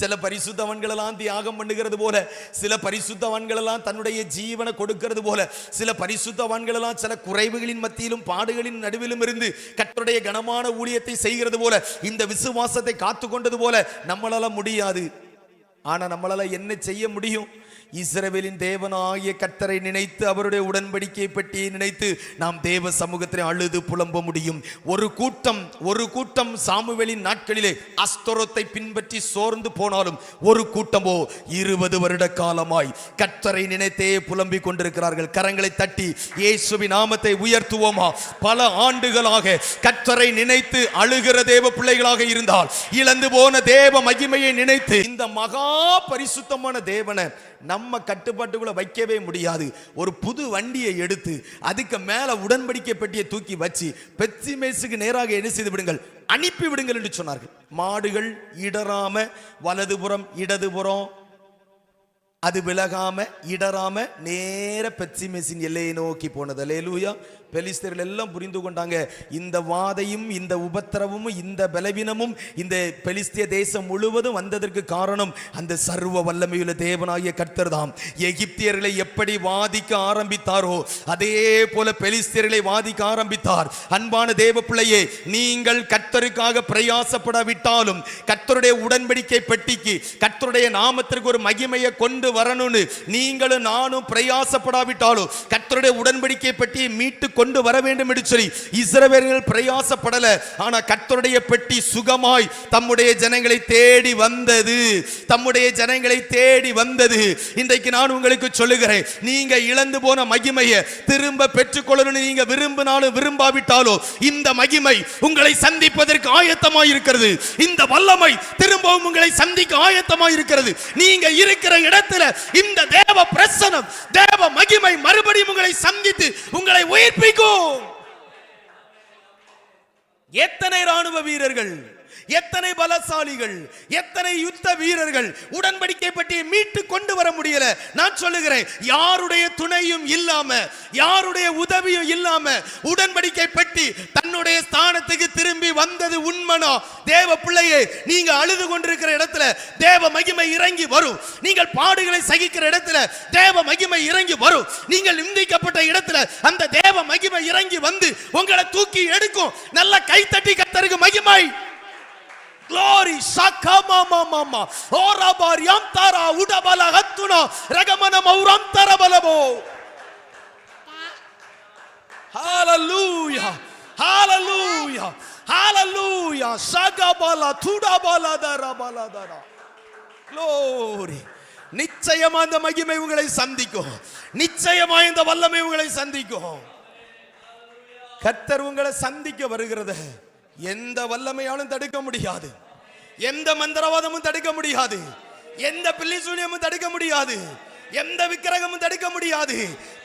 சில பரிசுத்தவான்களெல்லாம் தியாகம் பண்ணுகிறது போல, சில பரிசுத்தவான்களெல்லாம் தன்னுடைய ஜீவனை கொடுக்கிறது போல, சில பரிசுத்தவான்களெல்லாம் சில குறைவுகளின் மத்தியிலும் பாடுகளின் நடுவிலும் இருந்து கர்த்தருடைய கனமான ஊழியத்தை செய்கிறது போல, இந்த விசுவாசத்தை காத்து கொண்டது போல நம்மளால முடியாது. ஆனா நம்மளால என்ன செய்ய முடியும்? இஸ்ரவேலின் தேவனாகிய கர்த்தரை நினைத்து அவருடைய உடன்படிக்கை பெட்டியை நினைத்து நாம் தேவ சமூகத்தில் அழுது புலம்ப முடியும். ஒரு கூட்டம் சாமுவேலின் நாட்களிலே அஸ்தரோத்தை பின்பற்றி சோர்ந்து போனாலும் ஒரு கூட்டமோ 20 வருட காலமாய் கர்த்தரை நினைத்தே புலம்பிக் கொண்டிருக்கிறார்கள். கரங்களை தட்டி இயேசுவின் நாமத்தை உயர்த்துவோமா? பல ஆண்டுகளாக கர்த்தரை நினைத்து அழுகிற தேவ பிள்ளைகளாக இருந்தால், இழந்து போன தேவ மகிமையை நினைத்து இந்த மகா பரிசுத்தமான தேவனை நம்ம கட்டுப்பாட்டுக்குள்ள வைக்கவே முடியாது. ஒரு புது வண்டியை எடுத்து அதுக்கு மேல உடன்படிக்கை பெட்டியை தூக்கி வச்சு பெத்சிமேசுக்கு நேராக என்ன செய்து விடுங்கள், அனுப்பி விடுங்கள் என்று சொன்னார்கள். மாடுகள் இடராம வலதுபுறம் இடதுபுறம் அது விலகாம இடராம நேர பெத்சிமேசின் எல்லையை நோக்கி போனது. அல்லேலூயா. பெலிஸ்தர்கள் எல்லாம் புரிந்து கொண்டாங்க, இந்த வாதையும் இந்த உபத்திரவமும் இந்த பலவீனமும் இந்த பெலிஸ்திய தேசம் முழுவதும் வந்ததற்கு காரணம் அந்த சர்வ வல்லமையுள்ள தேவனாகிய கர்த்தர் தான். எகிப்தியர்களை எப்படி வாதிக்க ஆரம்பித்தாரோ அதே போல பெலிஸ்தியர்களை வாதிக்க ஆரம்பித்தார். அன்பான தேவ பிள்ளையே, நீங்கள் கர்த்தருக்காக பிரயாசப்படாவிட்டாலும் கர்த்தருடைய உடன்படிக்கை பெட்டிக்கு கர்த்தருடைய நாமத்திற்கு ஒரு மகிமையை கொண்டு வரணும்னு நீங்களும் நானும் பிரயாசப்படாவிட்டாலும் கர்த்தருடைய உடன்படிக்கை பெட்டியை மீட்டு கொண்டு வர வேண்டும் என்று சொல்லி இஸ்ரவேலர்கள் பிரயாசப்படல. ஆனா கர்த்தருடைய பெட்டி சுகமாய் தம்முடைய ஜனங்களை தேடி வந்தது. தம்முடைய ஜனங்களை தேடி வந்தது. இன்றைக்கு நான் உங்களுக்கு சொல்லுகிறேன், நீங்க இழந்து போன மகிமையை திரும்ப பெற்றுக்கொள்ளணும். நீங்க விரும்பினாலும் விரும்பாவிட்டாலோ இந்த மகிமை உங்களை சந்திப்பதற்கு ஆயத்தமாய் இருக்கிறது. இந்த வல்லமை திரும்பவும் உங்களை சந்திக்க ஆயத்தமாய் இருக்கிறது. நீங்க இருக்கிற இடத்துல இந்த தேவ பிரசன்னம், தேவ மகிமை மறுபடியும் உங்களை சந்தித்து உங்களை உயிர்ப்பிக்கும். எத்தனை ராணுவ வீரர்கள், எத்தனை பலசாலிகள், எத்தனை யுத்த வீரர்கள் உடன்படிக்கை பெட்டியை மீட்டு கொண்டு வர முடியல. நான் சொல்லுகிறேன், யாருடைய துணையும் இல்லாம, யாருடைய உதவியும் இல்லாம உடன்படிக்கை பெட்டி தன்னுடைய ஸ்தானத்துக்கு திரும்பி வந்தது உண்மைனா, தேவ பிள்ளையே, நீங்க அழுது கொண்டிருக்கிற இடத்துல தேவ மகிமை இறங்கி வரும். நீங்கள் பாடுகளை சகிக்கிற இடத்துல தேவ மகிமை இறங்கி வரும். நீங்கள் நிந்திக்கப்பட்ட இடத்துல அந்த தேவ மகிமை இறங்கி வந்து உங்களை தூக்கி எடுக்கும். நல்ல கைத்தட்டி கர்த்தருக்கு மகிமை. Glory shakama mama orabar yantara udabala hatuna ragamana maurantara balabo. Hallelujah, hallelujah, hallelujah. Shagabala tudabala darabala dara. Glory. நிச்சயமா இந்த மகிமை உங்களை சந்திக்கும். நிச்சயமா இந்த வல்லமை உங்களை சந்திக்கும். கர்த்தர் உங்களை சந்திக்க வருகிறது. எந்த வல்லமையாலும் தடுக்க முடியாது, எந்த மந்திரவாதமும் தடுக்க முடியாது, எந்த பில்லி சூனியமும் தடுக்க முடியாது, எந்த விக்கிரகமும் தடுக்க முடியாது.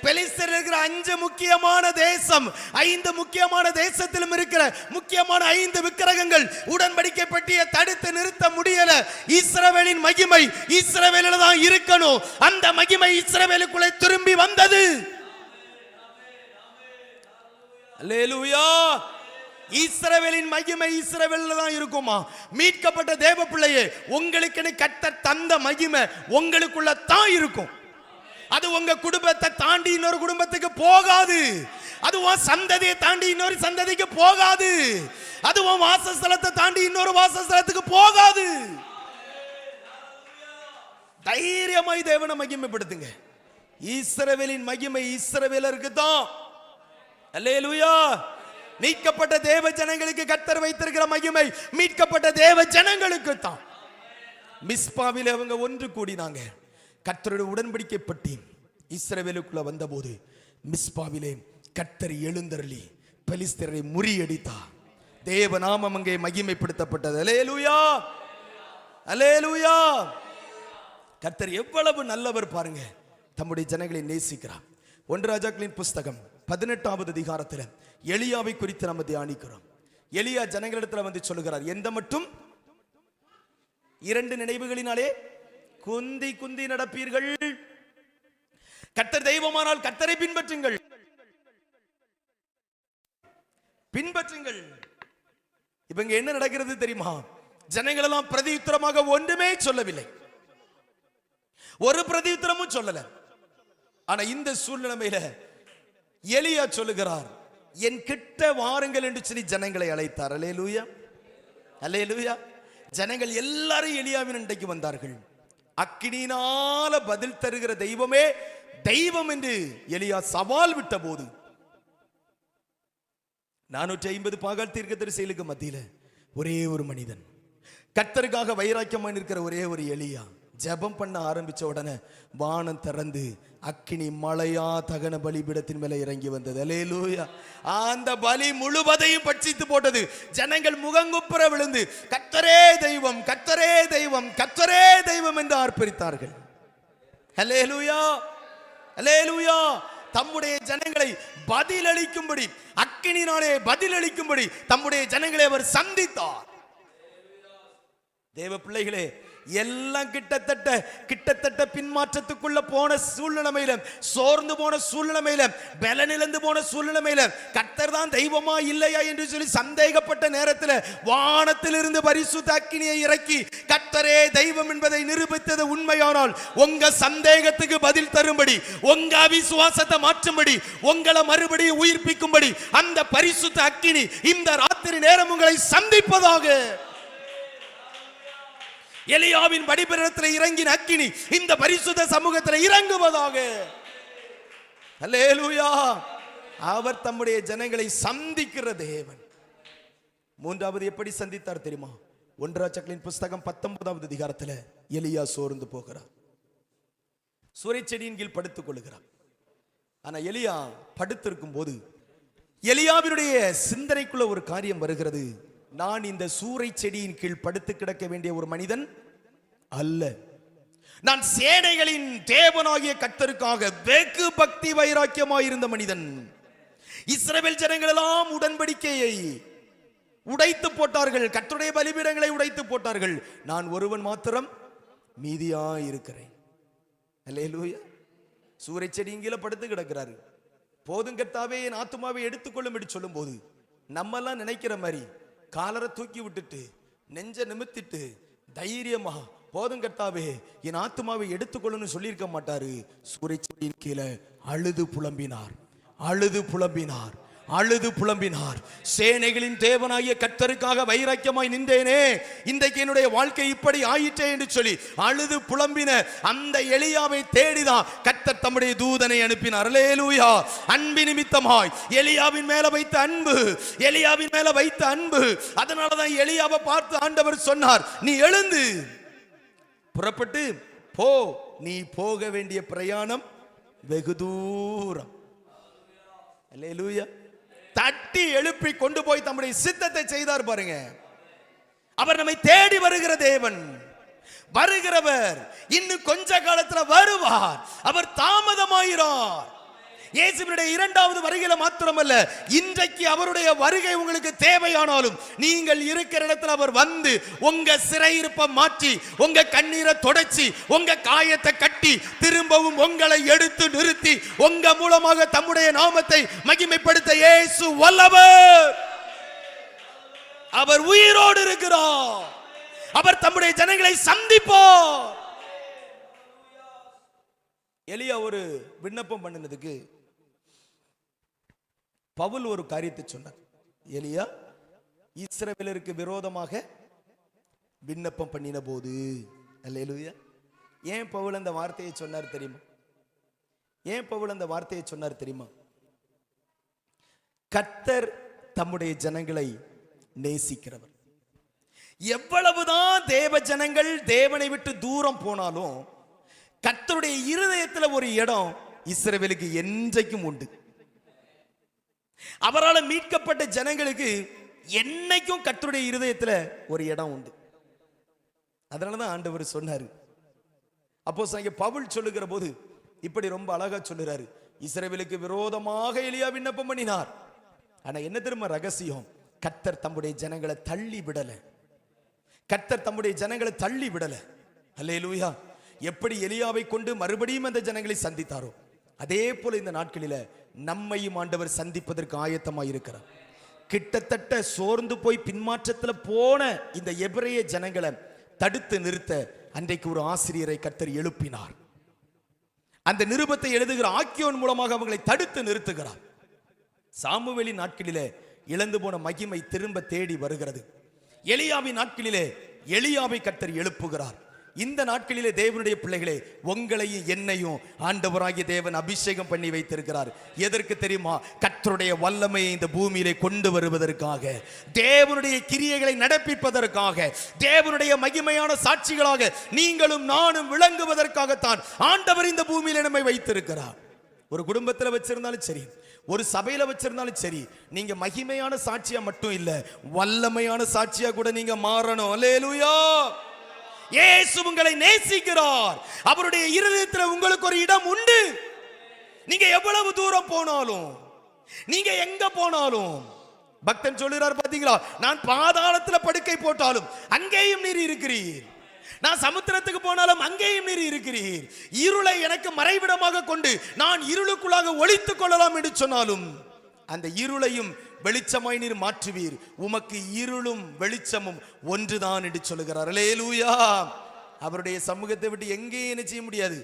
பெலிஸ்தர் இருக்கிற 5 முக்கியமான தேசம், 5 முக்கியமான தேசத்திலும் இருக்கிற முக்கியமான 5 விக்கிரகங்கள் உடன்படிக்கை பெட்டியை தடுத்து நிறுத்த முடியல. இஸ்ரவேலின் மகிமை இஸ்ரவேலில் தான் இருக்கணும். அந்த மகிமை இஸ்ரவேலுக்குள்ளே திரும்பி வந்தது. அல்லேலூயா. இஸ்ரவேலின் மகிமை இஸ்ரவேல்ல தான் இருக்குமா? மீட்கப்பட்ட தேவ பிள்ளையே, உங்களுக்கு கர்த்தர் தந்த மகிமை உங்களுக்குள்ள தான் இருக்கும். அது உங்க குடும்பத்தை தாண்டி இன்னொரு குடும்பத்துக்கு போகாது. அது உன் சந்ததியை தாண்டி இன்னொரு சந்ததிக்கு போகாது. அது உன் வாசஸ்தலத்தை தாண்டி இன்னொரு வாசஸ்தலத்துக்கு போகாது. தைரியமாய் தேவனை மகிமைப்படுத்துங்க. இஸ்ரவேலின் மகிமை இஸ்ரவேலருக்கு தான். அல்லேலூயா. மீட்கப்பட்ட தேவ ஜனங்களுக்கு கர்த்தர் வைத்திருக்கிற மகிமை மீட்கப்பட்ட தேவ ஜனங்களுக்கு தான். மிஸ்பாவிலே அவங்க ஒன்று கூடினாங்க. கர்த்தருடைய உடன்படிக்கை பற்றி இஸ்ரவேலுக்குள்ள வந்தபோது மிஸ்பாவிலே கர்த்தர் எழுந்தருளி பெலிஸ்தரை முறியடித்தார். தேவ நாமம் அங்கே மகிமைப்படுத்தப்பட்டது. அல்லேலூயா, அல்லேலூயா. கர்த்தர் எவ்வளவு நல்லவர் பாருங்க. தம்முடைய ஜனங்களை நேசிக்கிறார். 1 ராஜாக்களின் புஸ்தகம் 18வது அதிகாரத்தில் எலியாவை குறித்து நம்ம தியானிக்கிறோம். எலியா ஜனங்களிடத்தில் வந்து சொல்லுகிறார், எந்த மட்டும் 2 நினைவுகளினாலே குந்தி குந்தி நடப்பீர்கள். கர்த்தர் தெய்வமானால் கர்த்தரை பின்பற்றுங்கள், பின்பற்றுங்கள். இவங்க என்ன நடக்கிறது தெரியுமா? ஜனங்கள் எல்லாம் பிரதியுத்தரமாக ஒன்றுமே சொல்லவில்லை, ஒரு பிரதியுத்தரமும் சொல்லல. ஆனா இந்த சூழ்நிலையில எலியா சொல்லுகிறார், என் கிட்ட வாருங்கள் என்று சொல்லி ஜனங்களை அழைத்தார். அல்லேலூயா, அல்லேலூயா. ஜனங்கள் எல்லாரும் எலியாவின் அண்டைக்கு வந்தார்கள். அக்கினியினால பதில் தருகிற தெய்வமே தெய்வம் என்று எலியா சவால் விட்ட போது 450 பாகால் தீர்க்கதரிசிகளுக்கு மத்தியில ஒரே ஒரு மனிதன், கர்த்தருக்காக வைராக்கியமா இருக்கிற ஒரே ஒரு எலியா ஜெபம் பண்ண ஆரம்பிச்ச உடனே வானம் திறந்து அக்கினி மழையா தகன பலிபீடத்தின் மேல இறங்கி வந்தது. அல்லேலூயா. அந்த பலி முழுவதையும் பட்சித்து போட்டது. ஜனங்கள் முகங்குப்புற விழுந்து கர்த்தரே தெய்வம், கர்த்தரே தெய்வம், கர்த்தரே தெய்வம் என்று ஆர்ப்பரித்தார்கள். அல்லேலூயா, அல்லேலூயா. தம்முடைய ஜனங்களை பதிலளிக்கும்படி, அக்கினினாலே பதிலளிக்கும்படி தம்முடைய ஜனங்களை அவர் சந்தித்தார். தேவ பிள்ளைகளே, எல்லாம் கிட்டத்தட்ட பின்மாற்றத்துக்குள்ள போன சூழ்நிலையில, சோர்ந்து போன சூழ்நிலையில, பலனிழந்து போன சூழ்நிலையில கர்த்தர் தான் தெய்வமா இல்லையா என்று சொல்லி சந்தேகப்பட்ட நேரத்தில் வானத்திலிருந்து பரிசுத்த அக்கினியை இறக்கி கர்த்தரே தெய்வம் என்பதை நிரூபித்தது உண்மையானால் உங்க சந்தேகத்துக்கு பதில் தரும்படி, உங்க அவிசுவாசத்தை மாற்றும்படி, உங்களை மறுபடியும் உயிர்ப்பிக்கும்படி அந்த பரிசுத்த அக்கினி இந்த ராத்திரி நேரம் உங்களை சந்திப்பதாக. எலியாவின் படிப்பிடத்தில் இறங்கின அக்கினி இந்த பரிசுத்த சமூகத்தில் இறங்குவதாக. அல்லேலூயா. அவர் தம்முடைய ஜனங்களை சந்திக்கிற தேவன். மூன்றாவது எப்படி சந்தித்தார் தெரியுமா? 1 ராஜாக்களின் புஸ்தகம் 19வது அதிகாரத்தில் எலியா சோர்ந்து போகிறார். சூரைச்செடியின் கீழ் படுத்துக் கொள்கிறார். ஆனா எலியா படுத்திருக்கும் போது எலியாவினுடைய சிந்தனைக்குள்ள ஒரு காரியம் வருகிறது. நான் இந்த சூறை செடியின் கீழ் படுத்து கிடக்க வேண்டிய ஒரு மனிதன் அல்ல. நான் சேனைகளின் தேவனாகிய கர்த்தருக்காக வெகு பக்தி வைராக்கியமாய் இருந்த மனிதன். இஸ்ரவேல் ஜனங்கள் எல்லாம் உடன்படிக்கையை உடைத்து போட்டார்கள், கர்த்தருடைய பலிபீடங்களை உடைத்து போட்டார்கள். நான் ஒருவன் மாத்திரம் மீதியா இருக்கிறேன். அல்லேலூயா. சூறை செடியின் கீழே படுத்து கிடக்கிறாரு. போதும் கர்த்தாவே என் ஆத்துமாவை எடுத்துக்கொள்ளும் என்று சொல்லும் போது நம்ம எல்லாம் நினைக்கிற மாதிரி காலரை தூக்கி விட்டுட்டு நெஞ்ச நிமித்திட்டு தைரியமா போதும் கர்த்தாவே என் ஆத்துமாவை எடுத்துக்கொள்ளுன்னு சொல்லியிருக்க மாட்டாரு. சூறைச்செடியின் கீழே அழுது புலம்பினார், அழுது புலம்பினார், அழுது புலம்பினார். சேனைகளின் தேவனாகிய கர்த்தருக்காக வைராக்கியமாய் நின்றேனே, இன்றைக்கு என்னுடைய வாழ்க்கை இப்படி ஆயிற்றே என்று சொல்லி அழுது புலம்பின அந்த எலியாவை தேடிதான் கர்த்தர் தம்முடைய தூதனை அனுப்பினார். அல்லேலூயா. அன்பு நிமித்தமாய் எலியாவின் மேல வைத்த அன்பு, எலியாவின் மேல வைத்த அன்பு. அதனாலதான் எலியாவை பார்த்து ஆண்டவர் சொன்னார், நீ எழுந்து புறப்பட்டு போ, நீ போக வேண்டிய பிரயாணம் வெகு தூரம். அல்லேலூயா. தட்டி எழுப்பி கொண்டு போய் தம்முடைய சித்தத்தை செய்தார் பாருங்க. அவர் நம்மை தேடி வருகிற தேவன், வருகிறவர் இன்னும் கொஞ்ச காலத்துல வருவார். அவர் தாமதமாயிரார். இயேசுவினுடைய 2வது வருகையில மாத்திரமல்ல, இன்றைக்கு அவருடைய வருகை உங்களுக்கு தேவையானாலும் நீங்கள் இருக்கிற இடத்துல அவர் வந்து உங்க சிறையிருப்பை மாற்றி, உங்க கண்ணீரை தொடச்சி, உங்க காயத்தை கட்டி, திரும்பவும் உங்களை எடுத்து நிறுத்தி உங்க மூலமாக தம்முடைய நாமத்தை மகிமைப்படுத்த இயேசு வல்லவர். அவர் உயிரோடு இருக்கிறார். அவர் தம்முடைய ஜனங்களை சந்திப்பார். எலியா ஒரு விண்ணப்பம் பண்ணினதுக்கு பவுல் ஒரு காரியத்தை சொன்னார். எலியா இஸ்ரவேலருக்கு விரோதமாக விண்ணப்பம் பண்ணின போது, அல்லேலூயா. ஏன் பவுல் அந்த வார்த்தையை சொன்னார் தெரியுமா? ஏன் பவுல் அந்த வார்த்தையை சொன்னார் தெரியுமா? கர்த்தர் தம்முடைய ஜனங்களை நேசிக்கிறவர். எவ்வளவுதான் தேவ ஜனங்கள் தேவனை விட்டு தூரம் போனாலும் கர்த்தருடைய இருதயத்தில் ஒரு இடம் இஸ்ரவேலுக்கு என்றைக்கும் உண்டு. அவரால் மீட்கப்பட்ட ஜனங்களுக்கு என்னைக்கும் கர்த்தருடைய இருதயத்தில் ஒரு இடம் உண்டு. அதனாலதான் ஆண்டவர் சொன்னாரு. அப்போஸ்தலனாகிய பவுல் சொல்லுகிற போது இப்படி ரொம்ப அழகா சொல்லுறாரு. இஸ்ரவேலுக்கு விரோதமாக எலியா விண்ணப்பம் பண்ணினார். ஆனா என்ன தெரியுமா ரகசியம்? கர்த்தர் தம்முடைய ஜனங்களை தள்ளி விடல. கர்த்தர் தம்முடைய ஜனங்களை தள்ளி விடல. அல்லேலூயா. எப்படி எலியாவை கொண்டு மறுபடியும் அந்த ஜனங்களை சந்தித்தாரோ அதே போல இந்த நாட்களில நம்மையும் ஆண்டவர் சந்திப்பதற்கு ஆயத்தமாக இருக்கிறார். கிட்டத்தட்ட சோர்ந்து போய் பின்மாற்றத்தில் போன இந்த எபிரேய ஜனங்களை தடுத்து நிறுத்த அன்றைக்கு ஒரு ஆசிரியரை கர்த்தர் எழுப்பினார். அந்த நிருபத்தை எழுதுகிற ஆக்கியோன் மூலமாக அவங்களை தடுத்து நிறுத்துகிறார். சாமுவேலின் நாட்களிலே இழந்து போன மகிமை திரும்ப தேடி வருகிறது. எலியாவின் நாட்களிலே எலியாவை கர்த்தர் எழுப்புகிறார். இந்த நாட்களிலே தேவனுடைய பிள்ளைகளே, உங்களையும் என்னையும் ஆண்டவராகிய தேவன் அபிஷேகம் பண்ணி வைத்திருக்கிறார். எதற்கு தெரியுமா? கர்த்தருடைய வல்லமையை இந்த பூமியிலே கொண்டு வருவதற்காக, தேவனுடைய கிரியைகளை நடப்பிப்பதற்காக, தேவனுடைய மகிமையான சாட்சிகளாக நீங்களும் நானும் விளங்குவதற்காகத்தான் ஆண்டவர் இந்த பூமியிலே நம்மை வைத்திருக்கிறார். ஒரு குடும்பத்தில் வச்சிருந்தாலும் சரி, ஒரு சபையில வச்சிருந்தாலும் சரி, நீங்க மகிமையான சாட்சியா மட்டும் இல்ல, வல்லமையான சாட்சியா கூட நீங்க மாறணும். அல்லேலூயா. இயேசு உங்களை நேசிக்கிறார். அவருடைய இருதயத்தில் உங்களுக்கு ஒரு இடம் உண்டு. நீங்க எவ்வளவு தூரம் போனாலும், நீங்க எங்க போனாலும், பக்தன் சொல்லுறார் பாத்தீங்களா, நான் பாதாளத்தில் படுக்கை போட்டாலும் அங்கேயும் நீர் இருக்கிறீர், நான் சமுத்திரத்துக்கு போனாலும் அங்கேயும் நீர் இருக்கிறீர், இருளை எனக்கு மறைவிடமாக கொண்டு நான் இருளுக்குள்ளாக ஒளித்துக் கொள்ளலாம் என்று சொன்னாலும் அந்த இருளையும் வெளிச்சமாய் நீர் மாற்றுவீர். உமக்கு இருளும் வெளிச்சமும் ஒன்றுதான் என்று சொல்லுகிறார். அல்லேலூயா. அவருடைய சமூகத்தை விட்டு எங்கேயும் என்ன செய்ய முடியாது,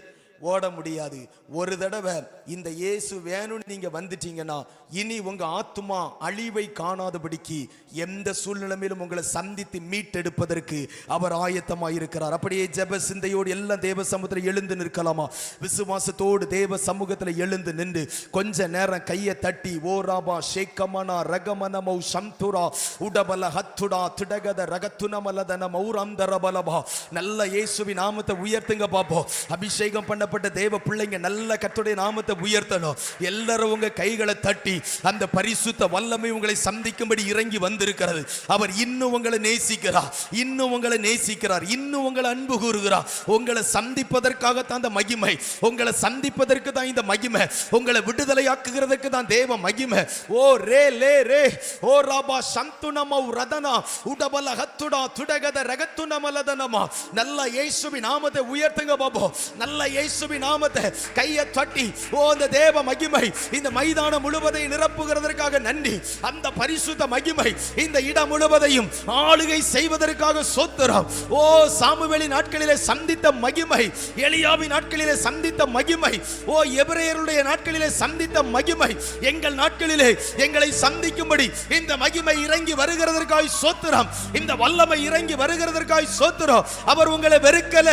ஓட முடியாது. ஒரு தடவை இந்த இயேசு வேணும்னு நீங்க வந்துட்டீங்கன்னா இனி உங்க ஆத்துமா அழிவை காணாதபடிக்கு எந்த சூழ்நிலையிலும் உங்களை சந்தித்து மீட்டெடுப்பதற்கு அவர் ஆயத்தமாக இருக்கிறார். அப்படியே ஜெப சிந்தையோடு எல்லாம் தேவ சமூகத்தில் எழுந்து நிற்கலாமா? விசுவாசத்தோடு தேவ சமூகத்தில் எழுந்து நின்று கொஞ்ச நேரம் கையை தட்டி ஓராபா ஷேக்கமனா ரகமனமௌ சம்துரா உடபல ஹத்துடா திடகத ரகத்துனமலதன மௌரந்தரபலபா. நல்ல இயேசுவின் நாமத்தை உயர்த்துங்க பாப்போம். அபிஷேகம் பண்ணப்பட்ட தேவ பிள்ளைங்க நல்ல கர்த்தருடைய நாமத்தை உயர்த்தணும். எல்லாரும் உங்க கைகளை தட்டி அந்த பரிசுத்த வல்லமை உங்களை சந்திக்கும்படி இறங்கி வந்திருக்கிறது. அவர் இன்னும் உங்களை நேசிக்கிறார், இன்னும் உங்களை நேசிக்கிறார், இன்னும் உங்களை அன்பு கூறுகிறார். உங்களை சந்திப்பதற்காகத்தான் அந்த மகிமை, உங்களை சந்திப்பதற்கு தான் இந்த மகிமை, உங்களை விடுதலையாக்குகிறதுக்கு தான் தேவ மகிமை. ஓ ரே லே ரே ஓ ராபா சந்துனமௌ ரதனா உடபல ஹத்துடா துடகத ரகத்துனமலதனமா. நல்ல இயேசுவின் நாமத்தை உயர்த்துங்க பாப்போம். நல்ல இயேசுவின் நாமத்தை கையை தட்டி, ஓ அந்த தேவ மகிமை இந்த மைதானம் முழுவதையும் நிரப்புகிறதற்காக நன்றி. அந்த பரிசுத்த மகிமை இந்த இடம் முழுவதையும் ஆளுகை செய்வதற்காக ஸ்தோத்திரம். ஓ சாமுவேலின் நாட்களிலே சந்தித்த மகிமை, எலியாவின் நாட்களிலே சந்தித்த மகிமை, ஓ எபிரேயருடைய நாட்களிலே சந்தித்த மகிமை, எங்கள் நாட்களிலே எங்களை சந்திக்கும்படி இந்த மகிமை இறங்கி வருகிறதற்காக ஸ்தோத்திரம். இந்த வல்லமை இறங்கி வருகிறதற்காக ஸ்தோத்திரம். அவர் உங்களை வெறுக்கல,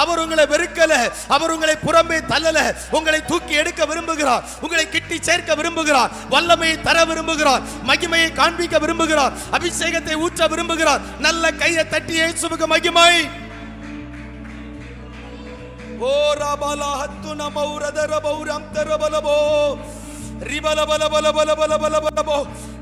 அவர் உங்களை வெறுக்கல, அவர் உங்களை புறம்பே தள்ளல. உங்களை தூக்கி எடுக்க விரும்புகிறார், உங்களை கிட்டி சேர்க்க விரும்புகிறார், வல்லமையை தர விரும்புகிறார், மகிமையை காண்பிக்க விரும்புகிறார், அபிஷேகத்தை ஊற்ற விரும்புகிறார். நல்ல கையை தட்டி இயேசுவுக்கு மகிமை. ஓ ரபலா ஹத்துன மௌரதர பௌரம் தரபலபோ ரிபலபலபலபலபலபலபலபோ.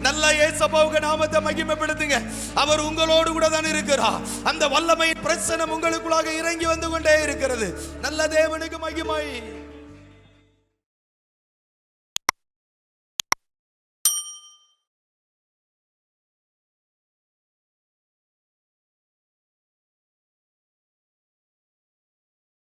நல்ல இயேசுவுக்கு நாமத்தை மகிமைப்படுத்துங்க. அவர் உங்களோடு கூட தான் இருக்கிறார். அந்த வல்லமையின் பிரசன்னம் உங்களுக்குள்ளாக இறங்கி வந்து கொண்டே இருக்கிறது. நல்ல தேவனுக்கு மகிமை.